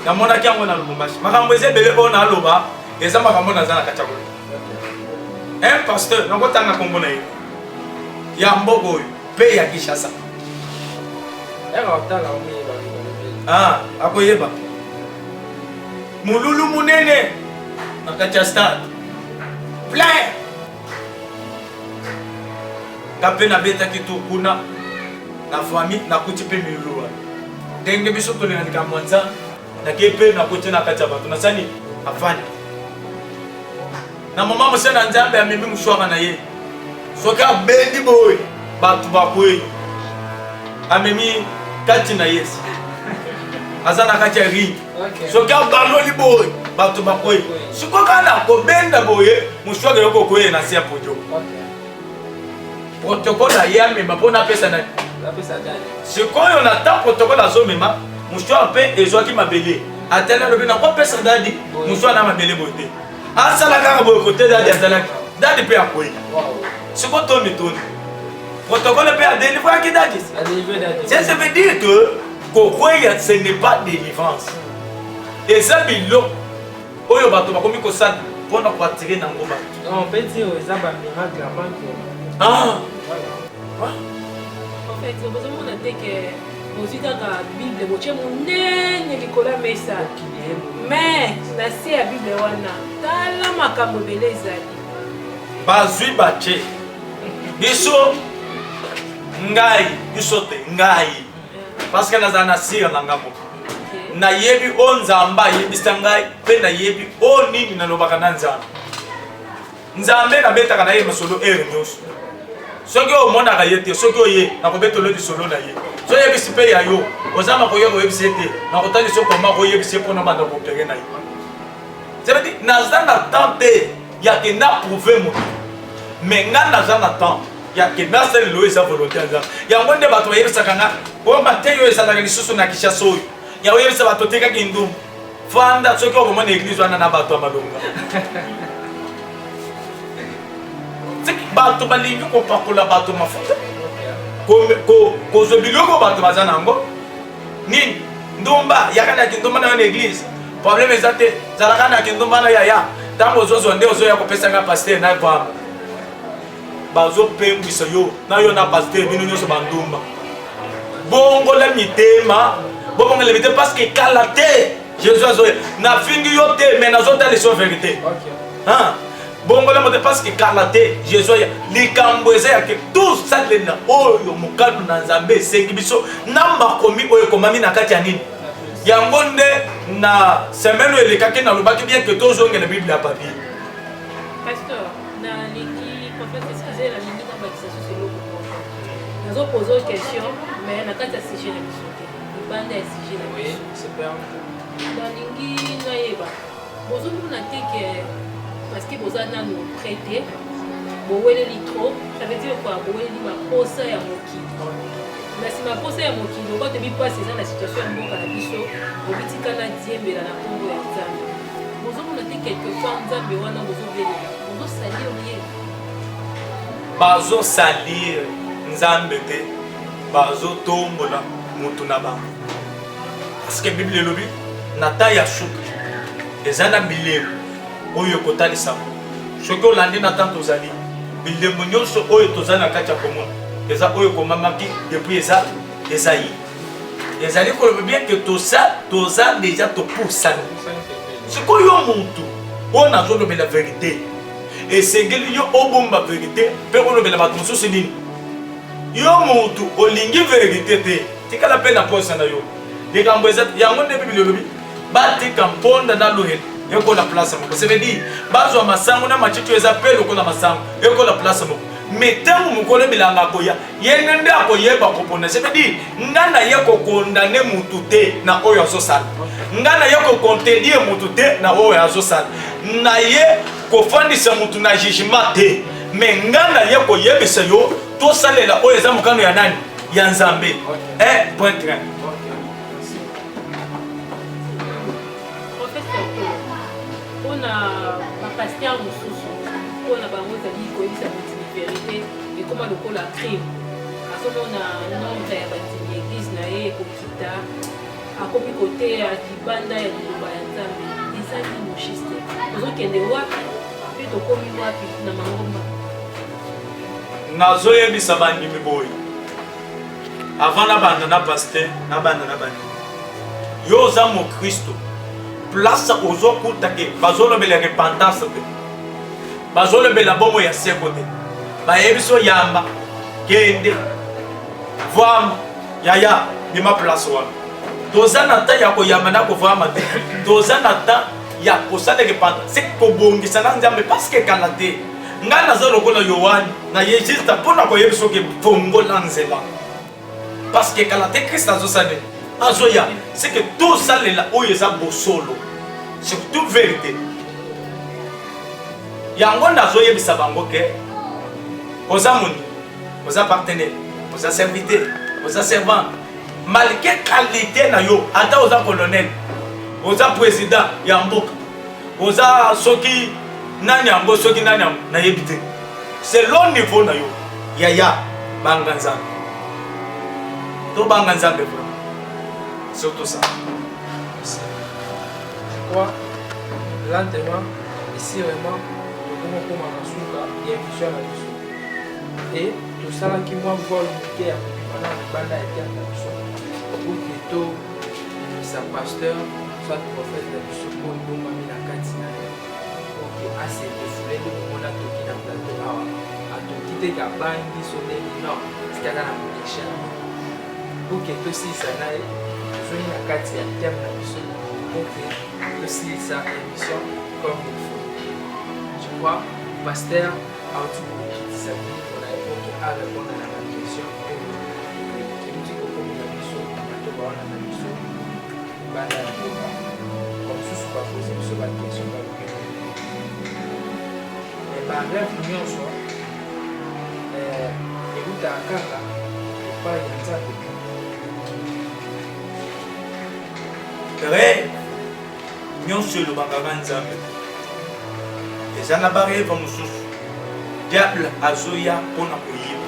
na monaki yango na Lubumbashi makambo ezebele ona aloba eza makambo na za na kachako un pasteur nakotanga kombo na ye ya mbogo pe ya Kishasa akoyeba mululu munene nakati ya stade plein kape na betaki to kuna na famille nakuti pe milulu ndenge biso tolinga mwanza nakepe nakuti na kati ya bato nasani afani na mama musena nzambe amemi mushwaka na ye soka bendi boy batu bakwe amemi kati na Yesu azana kati ya ring soka baloli boy batu bakwe sikoka na ko benda boye mushwaka yoko koye na sia pojo protocole ya mema pona pesa na sikoyo na ta protocole azomema mushwaka pe ezwaki mabele atela lobi na ko pesa dadi mushwaka na mabele bote asala kaka boye kote dadi azalaki dadi pe akoye ce qu'on tourne. Protocole peut à délivrer qui d'a dit. Ça veut dire que ce n'est pas délivrance. Et ça, bilo, oyo bato bakomi ko ça pour nous attirer dans le bas. On peut dire aux abats miracle avant que. Ah. En fait, c'est besoin de noter que aux États la Bible, vous avez mon nez Nicolas Messa. Mais la c'est la Bible wana. Tala makambo beleza. Bazui bache. Biso ngai biso te ngai parce que nazana sira nangamo na yebi onzamba yebisa ngai pe na yebi oni na lobaka na nzambe na betaka na ye masolo nyos soki o mona ka yete soki o ye na ko betolo di solo na ye so yebisi pe ya yo ozama ko yego yebisi te na ko tali so ko ma ko yebisi pona banda ko pere na ye ça veut dire nazana tenter ya ke na prouver mo mais nga nazana temps ya ke na sel lo esa volonté nza ya ngonde bato ba yebisa kanga o mateyo esa na lisusu na kisha soyo ya o yebisa bato teka kindu fanda soki o mona église wana na bato amalonga c'est bato balingi ko pakola bato mafuta ko zo biloko bato bazana ngo nini ndomba yakana kindomba na église problème ezate zalaka na kindomba na ya tango zozo nde ozo ya kopesa nga pasteur na kwa bazo pembisa yo na yo na pasteur bino nyoso bandumba bongo la mitema Bon, limité parce que Kalaté, Jésus a dit, na fingi yote, mais na zota les vérité. Hein? Bon, parce que Kalaté, Jésus a dit, les Cambouézés, tout ça, oh, mon cadre dans Zambé, c'est qui sont, n'a pas commis, oh, comme ami n'a qu'à tianine. Yangonde, na semaine où les kakés n'a pas bien que tous ont la Bible à papier. Pasteur, na liki, prophète, excusez la ligne dans baptisation, c'est l'eau pour moi. Nous avons posé une question, mais on a qu'à s'assiger la mission. Il bande à s'assiger la mission. Oui, c'est bien. Dans lingi naïba, bozo mona teke parce que boza na nous prêter, bowele litro, ça veut dire quoi? Bowele li ma posa ya moki. Mais si ma posa ya moki, donc quand tu vis pas c'est dans la situation ya mboka na biso, obitika na diembela na Congo ya Nzambe. Bozo mona teke quelque fois Nzambe wana bozo belela, bozo salir lié. Bazo salir Nzambe te, bazo tombola mutu na bango. Parce que Bible lobi nata ya shuka ezana bilemo oyo kotalisa soki olandi na tanto ozali bilemo nyonso oyo tozali na kati ya komona eza oyo komamaki depuis ezali ezali koloba bien que toza déjà topusani sikoyo yo muntu oyo nazolobela vérité esengeli yo obomba vérité mpe olobela bato mosusu nini yo muntu olingi vérité te tikala mpe na posa na yo likambo eza yango nde Bible elobi batika mponda na lohela ekola place moko ça veut dire bazwa masango na machicho eza pe lokola masango ekola place moko metango mokolo bilanga koya yene nde akoyeba kopona ça veut dire ngana ye kokondane mutu te na oyo azosala ngana ye kocontredire mutu te na oyo azosala na ye kofandisa mutu na jugement te mais ngana ye koyebisa yo tosalela oyo eza mokano ya nani ya Nzambe. Point 3. Pasteur mosusu mpona bango ezali koyebisa bandimi vérité ekoma lokola crime azomona nombre ya bandimi église na ye ekokita akomi koteya libanda ya liloba ya Nzambe ezali moshiste tozokende wapi mpe tokomi wapi na mangomba nazoyebisa bandimi boye avant nabanda na paster nabanda na bandimi yo oza mokristo place ozokuta ke bazolobela repentance te bazolobela bomo ya seko te bayebiso yamba kende vwama yaya bima place wana toza na ta ya koyamba na kovwama te toza na ta ya kosala repentance se kobongisa na Nzambe parce que kala te nga naza lokola Yohani na ye juste mpona koyebiso ke fongola nzela parce que kala te Christ azosala azoya c'est que tout ça là oyo eza bosolo surtout vérité yango nazoyebisa bango ke oza moni oza partenaire oza serviteur oza servant malgré qualité na yo ata oza colonel oza président ya mboka oza soki nani yango soki nani yango nayebi te selon niveau na yo yaya banga Nzambe to banga Nzambe vraiment. Surtout ça. Merci. Je crois, lentement, ici vraiment, nous pouvons commencer à émission à l'émission. Et tout ça là qui m'a volé le cœur pendant le banda et la mission. Pour que tout, sa pasteur, soit prophète de l'émission, pour nous mami la katina. Pour que assez de foulée de mon a toki na plateau à tout quitter la bande sonner non, c'est qu'il y a la mission. Pour que tout si ça n'aille. Je na kati ya thème na biso pour que tosilisa émission comme il faut. Je crois pasteur a aussi sa vie pour la époque à répondre à la question et qui nous dit que comme la biso bato baona na biso banda ya mboka comme susu bapoze biso baquestion baluke barêve nyonso ekutaka kaka epai ya Nzambe. Rêve nyonso elobaka Nzambe eza na barêve mosusu diable azoya mpona koyiba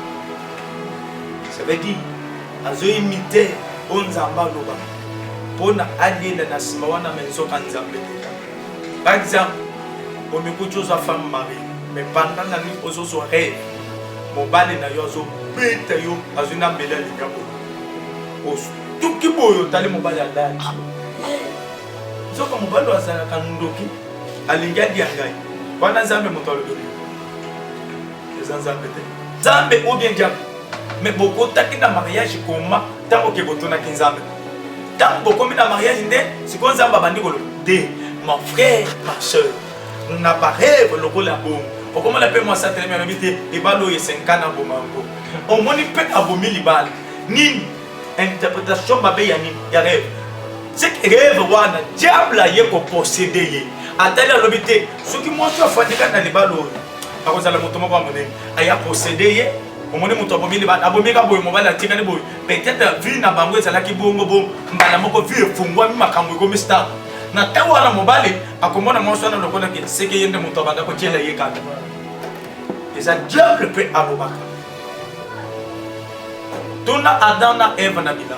ça veut dire azoimite oyo Nzambe alobaka mpona alela na nsima wana me nzoka Nzambe te. Par exemple omikuti ozwa femme marie mais pendant na nuit ozozwa rêve mobali na yo azobeta yo azwi na mbeli ya likambo tuki boyo tali mobali alali soka mobali azalaka ndoki alingi adia ngai wana nzambe moto alobi eza nzambe te nzambe ou bien diable mais bokotaki na mariage koma ntango ke botonaki nzambe ntango bokomi na mariage nde sikoyo nzambe abandi koloba te mon frère ma soeur na barêve lokola bongo okomona mpe mwasi atelemi alobi te libala oyo esenka na bomango omoni mpe abomi libala nini interprétation mabe ya nini ya rêve seke rêve wana diable aye koposede ye atali alobi te soki mwasi afandika na libala oyo akozala moto moko ya monene aya posede ye omoni moto abomi libala abomika boye mobali atikani boye peut-être vie na bango ezalaki bongo bongo mbala moko vie efungwami makambo ekomi star na ntango wana mobali akomona mwasi wana lokolaki seke ye nde moto abanda kotiela ye kaka eza diable mpe alobaka tuna Adam na Eve na bilanga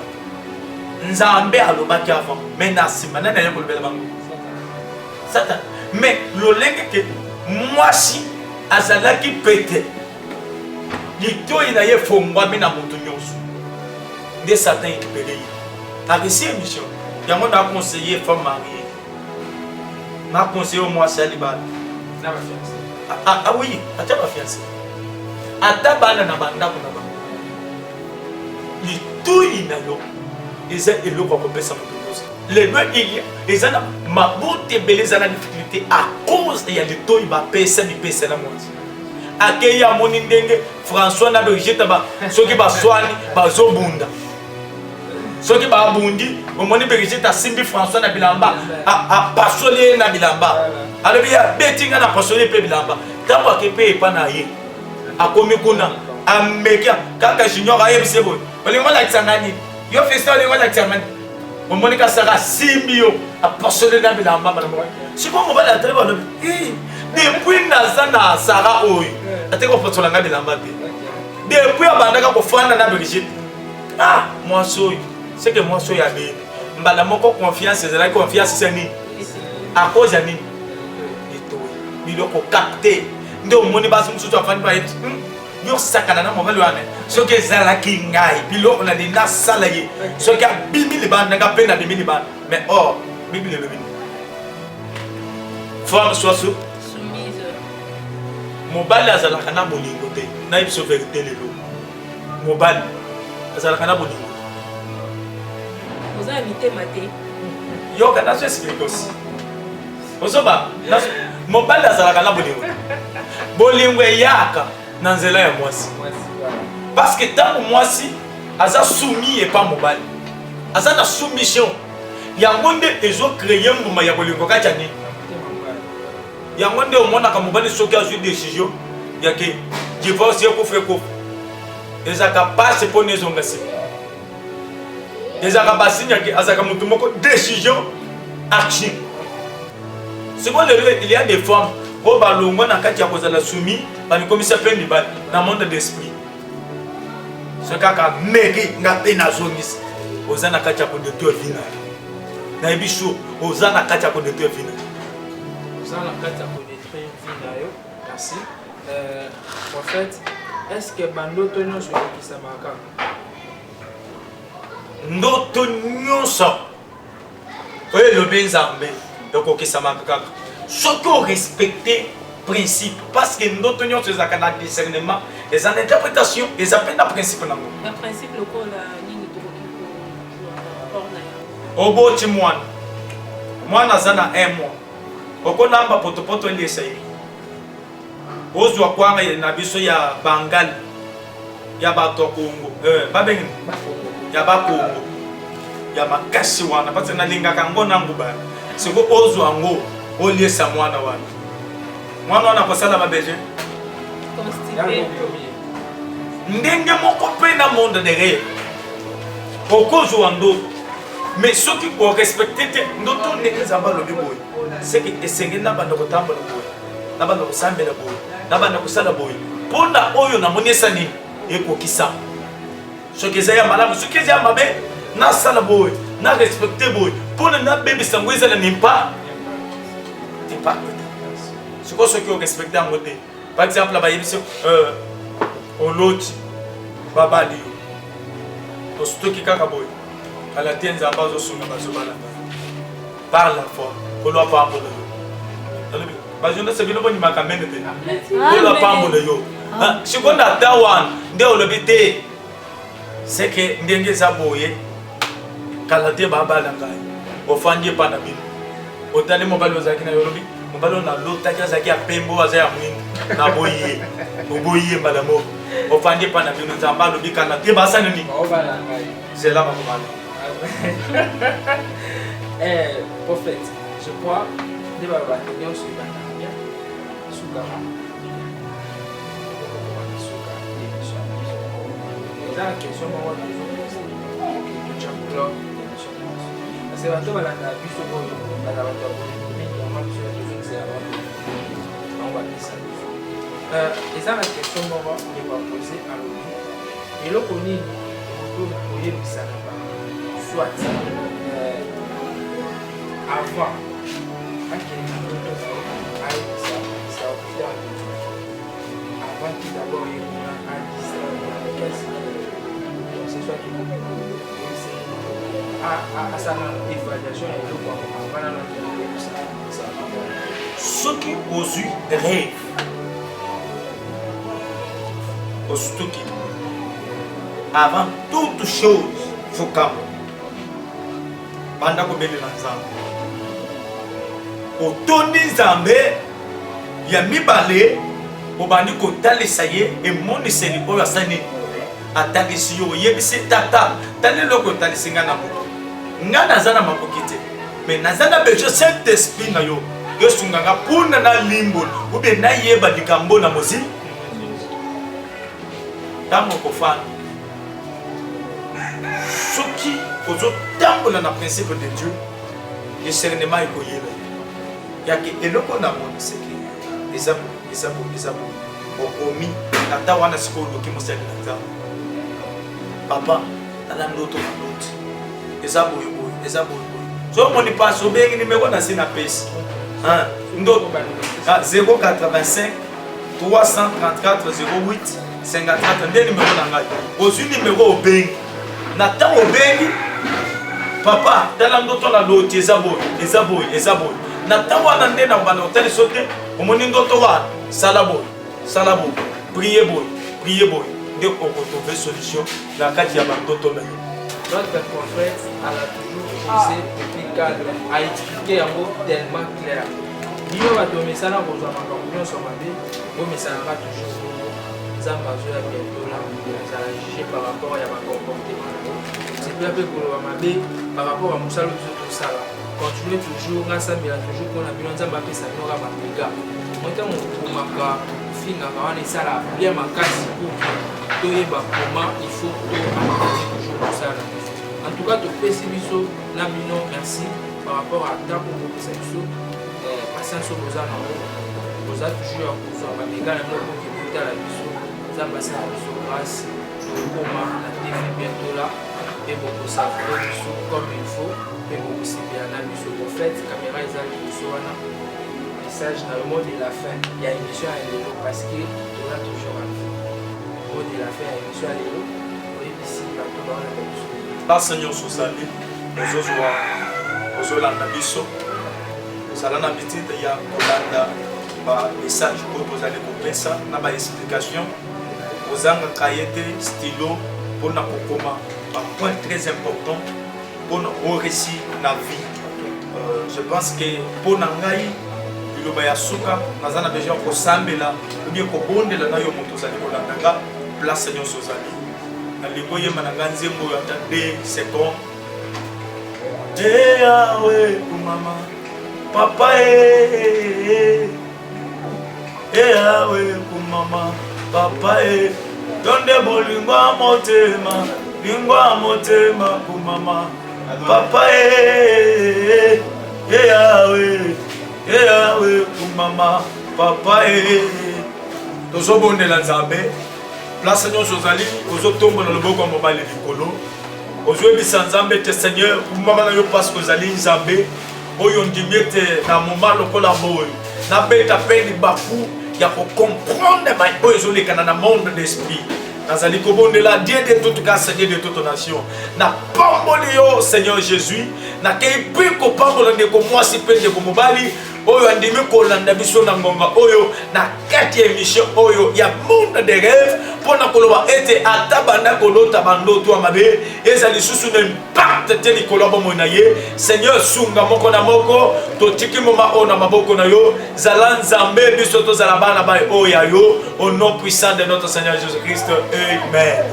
nzambe alobaki avant mais na nsima nani aye kolobela bango satan mais lolenge ke mwasi azalaki pete litoi na ye efongwami na moto nyonso nde satan ekipele ye aresi émission yango naconseille femme mariée naconseille o mwasi ya libala oui ata bafiancé ata bana na bandako na bango litoi na yo eza eloko akopesa moto nyonso lelo ilia eza na mabota ebele eza na difficulté à cause ya litoi bapesa mipesa na mwasi akei amoni ndenge François na Brigitte soki baswani bazobunda soki babundi omoni Brigitte asimbi François na bilamba apasoli ye na bilamba alobi ya betinga na pasoli mpe bilamba ntango akepe epa na ye akomi kuna amekia kaka junior ayebise boye olingo olakisanga nini yo festa olingo olakisanga nini omoni kasaka asimbi yo apasoli na bilamba sikoyo mobali atali balobi depuis naza na Sara oyo ateki kopasola nga bilamba te depuis abandaka kofanda na Brigitte mwasi oyo seke mwasi oyo abeni mbala moko confiance ezalaki confiance esa nini a cause ya nini litoi biloko capte nde omoni basi mosusu afandi bayeti yosakana na mobali wana soki ezalaki ngai biloko na lingi nasala ye soki abimi libanda nga mpe nabimi libanda mais or bibili elobi femme soiso mobali azalaka na bolingo te na biso vérité lelo mobali azalaka na bolingo oza mitema te yoka nazo explique aussi ozoba mobali azalaka na bolingo bolingo eyaka na nzela ya mwasi parce que ntango mwasi aza soumis epa mobali aza na soumission yango nde ezocreye mbuma ya bolingo kati ya nini yango nde omonaka mobali soki azwi décision yake divorce ekofa ekofa ezalaka pase mpo na ezonga sima ezalaka basigne yake azalaka motu moko décision action sikoyo lelo il y a des femmes oyo balongwa na kati ya kozala soumis bamikomisa mpe mibali na monde d'esprit so kaka meki nga mpe nazongisa oza na kati ya kodetour vina nayebi so oza na kati ya kodetour vina merci. En fait, est-ce que bandoto nyonso ekisamaka? Ndoto nyonso oyo elobi nzambe ekokisamaka kaka soki orespecte principe parce que ndoto nyonso ezalaka na discernement eza na interprétation eza mpe na principe nango na principe lokola nini tokoki rapport na yango oboti mwana aza na 1 mois okonamba potopoto eliesa ye ozwa kwanga na biso ya bangali ya bato Kongo babengi ya bakongo ya makasi wana parce nalingaka ngo nangu bana siko ozwa ngo oliesa mwana wana kosala babeje ndenge moko mpe na monde de rêve okozwa ndoto mais soki orespecte te ndoto ndenge nzambe alobi boye seke esengeli na banda kotambola boye na banda kosambela boye na banda kosala boye mpona oyo namoni esa nini ekokisa soki eza ya malamu soki eza ya mabe nasala boye na respecte boye mpona nabebisa yango ezala nimpa sikoyo soki orespecte yango te par exemple bayebisi oloti babali yo tosutoki kaka boye kala te nzambe azosunga bazobalanga par la foi kolo apambola yo bazonda sebino bondimaka mene te kolo apambola yo sikonda ata wana nde olobi te seke ndenge eza boye kala te babalanga yo ofandi epa na bino otali mobali ozalaki na yo olobi mobali oyo nalotaki azalaki ya pembe oyo aza ya mwindu naboyi ye oboyi ye mbala moko ofandi epa na bino nzambe alobi kala te basani nini zela bakomala prophète, je crois que les bâtiments sont bien. La question avant avant tout d'abord il y a ça évaluation ceux qui osent rêve avant toute chose faut comme pendant que otoni nzambe ya mibale obandi kotalisa ye emoniseli oyo asani atalisi yo oyebisi tata tali eloko otalisi nga na moto nga naza na makoki te me naza na besoin saint esprit na yo yosunganga mpuna na limboli ubie nayeba likambo na mozili ntango okofana soki ozotambola na principe de Dieu discernement ekoyeba yaki eloko na moni seki ezabu okomi ata wana sikoyo oloki mosali na nzambe papa tala ndoto na ndoti eza boyeboye eza boyeboye so omoni mpasi obengi nimero na se na pesi ndoto 085 334 08 54 nde nimero na ngai ozwi nimero obengi na ntango obengi papa tala ndoto na loti eza boye eza boye eza boye na ntango wana nde na bana otalisa te omoni ndoto wana sala boye priye boye nde okotrouve solution na kati ya bandoto na ye. Notre prophète a toujours posé depuis cadre a expliqué un mot tellement clair. Bino bato mesana kozwa makambo nyonso mabe bomesanaka toujours nzambe azoya bientôt la azala juge par rapport ya bacomportement nango sepela mpe koloba mabe par rapport ya mosala biso tosala continue toujours ngasambela toujours mpona bino nzambe apesa bino kaka bamega motango okomaka ofingaka wana esala bien makasi poke toyeba comment il faut toamatane toujours mosala na biso en tout cas topesi biso na bino merci par rapport à ntango okopesa biso patience oyo boza nango boza toujours ya kozwa bamega na bino poke botala biso nzambe asala biso grâce tokoma na tefi bientôt là mpe bokosavre biso comme il faut mpe bokosepela na biso prophète caméra eza liboso wana message na le mot de la fin ya émission ya lelo parce que toza toujours en vie mot de la fin ya émission ya lelo oyebisi bato baolanda biso place nyonso ozali ozozwa ozolanda biso ozala na bitite ya kolanda bamessage oyo tozali kopesa na baexplication ozangaka ye te stylo mpona kokoma bapoint très important mpona oresi na vie. Je pense que mpona ngai liloba ya suka naza na besoin kosambela ubie kobondela na yo moto ozali kolanda nga place nyonso ozali nalingi oyemba na nga nzembo oyo ata 2 secondes eyawe kumama papa eyawe kumama papa donde bolingwa motema lingwa motema kumama papa eyawe kumama papa tozobondela nzambe place nyonso ozali ozotombola loboko ya mobali likolo ozoyebisa nzambe te seigneur kumama na yo parce que ozali nzambe oyo ndimi ete na moma lokola boyo nabeta mpe libaku ya kocomprendre oyo ezolekana na monde d'esprit nazali kobondela Dieu de toute grâce, Dieu de toute nation. Na pamboli yo Seigneur Jésus, na kei pe ko pambola ndeko mwasi pe ndeko mobali oyo andimi kolanda biso na ngonga oyo na kati émission oyo ya monde de rêve pona koloba ete atabanda kolota bandoto amabe ezali susu na impact te likolo bomo na ye. Seigneur sunga moko na moko totiki moma ona maboko na yo zala nzambe biso to zala bana ba oya yo au nom puissant de notre Seigneur Jésus-Christ. Amen.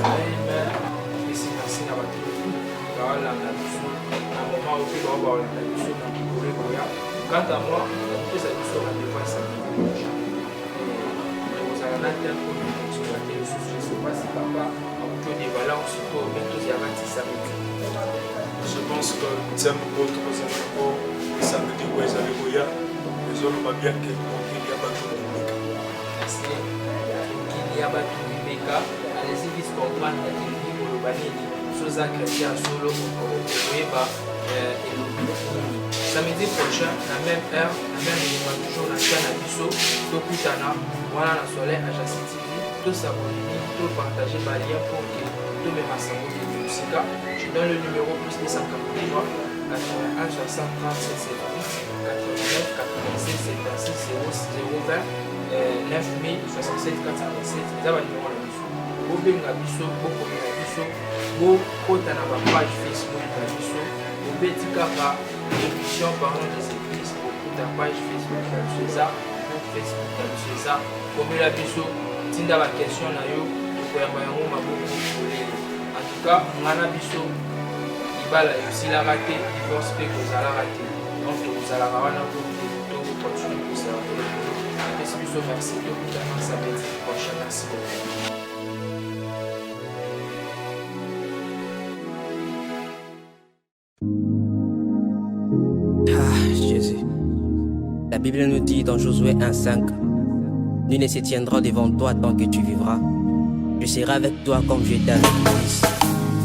Quant à moi, je suis sur la défense samedi. Vous allez la terre pour nous exploiter le souci. Je ne sais pas si papa a autour des valeurs ou surtout au bientôt il y a 26 samedi. Je pense que c'est un peu trop simple. Samedi, vous allez voir. Les hommes vont bien que qu'il y a pas tout le monde. Merci. Qu'il y a pas tout le monde. Allez-y vite comprendre que le livre le banini. Chose à chrétien solo pour samedi prochain, la même heure, la même émission, toujours la chaîne à Bisso, tout Kutana, voilà la soleil à Jassi TV, tout s'abonner, tout partager par lien pour que tout mes massacres de musique. Je donne le numéro plus 243 81 60 37 78 89 86 76 020 9067 457. C'est ça le numéro de Bisso. Vous pouvez nous Bisso, vous pouvez nous Bisso, vous pouvez nous page Facebook de Bisso, vous pouvez nous émission parlant des églises pour ta page Facebook de César, pour Facebook de César, comme la biso, tinda la question na yo, pour y avoir un mot en tout cas, on a biso, il va là aussi la rater, divorce fait que vous allez rater. Donc vous allez avoir un peu de continuer pour ça. Merci biso, merci de vous donner sa bête prochaine, merci beaucoup. La Bible nous dit dans Josué 1,5 nul ne se tiendra devant toi tant que tu vivras. Je serai avec toi comme j'étais avec Moïse.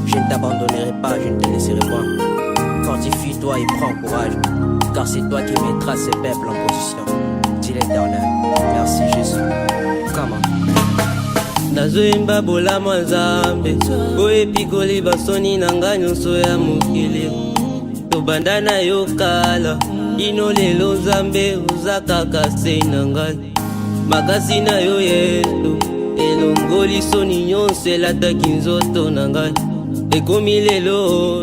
Je ne t'abandonnerai pas, je ne te laisserai point. Fortifie-toi et prends courage, car c'est toi qui mettras ces peuples en position, dit l'Éternel. Merci Jésus. Comment nazoyemba bolamo nzambe boyebi koliba soni na ngai nyonso ya mokili tobanda na yo kala ino lelo nzambe oza kaka se na ngai makasi na yo yesu elongoli soni nyonso elataki nzoto na ngai ekomi lelo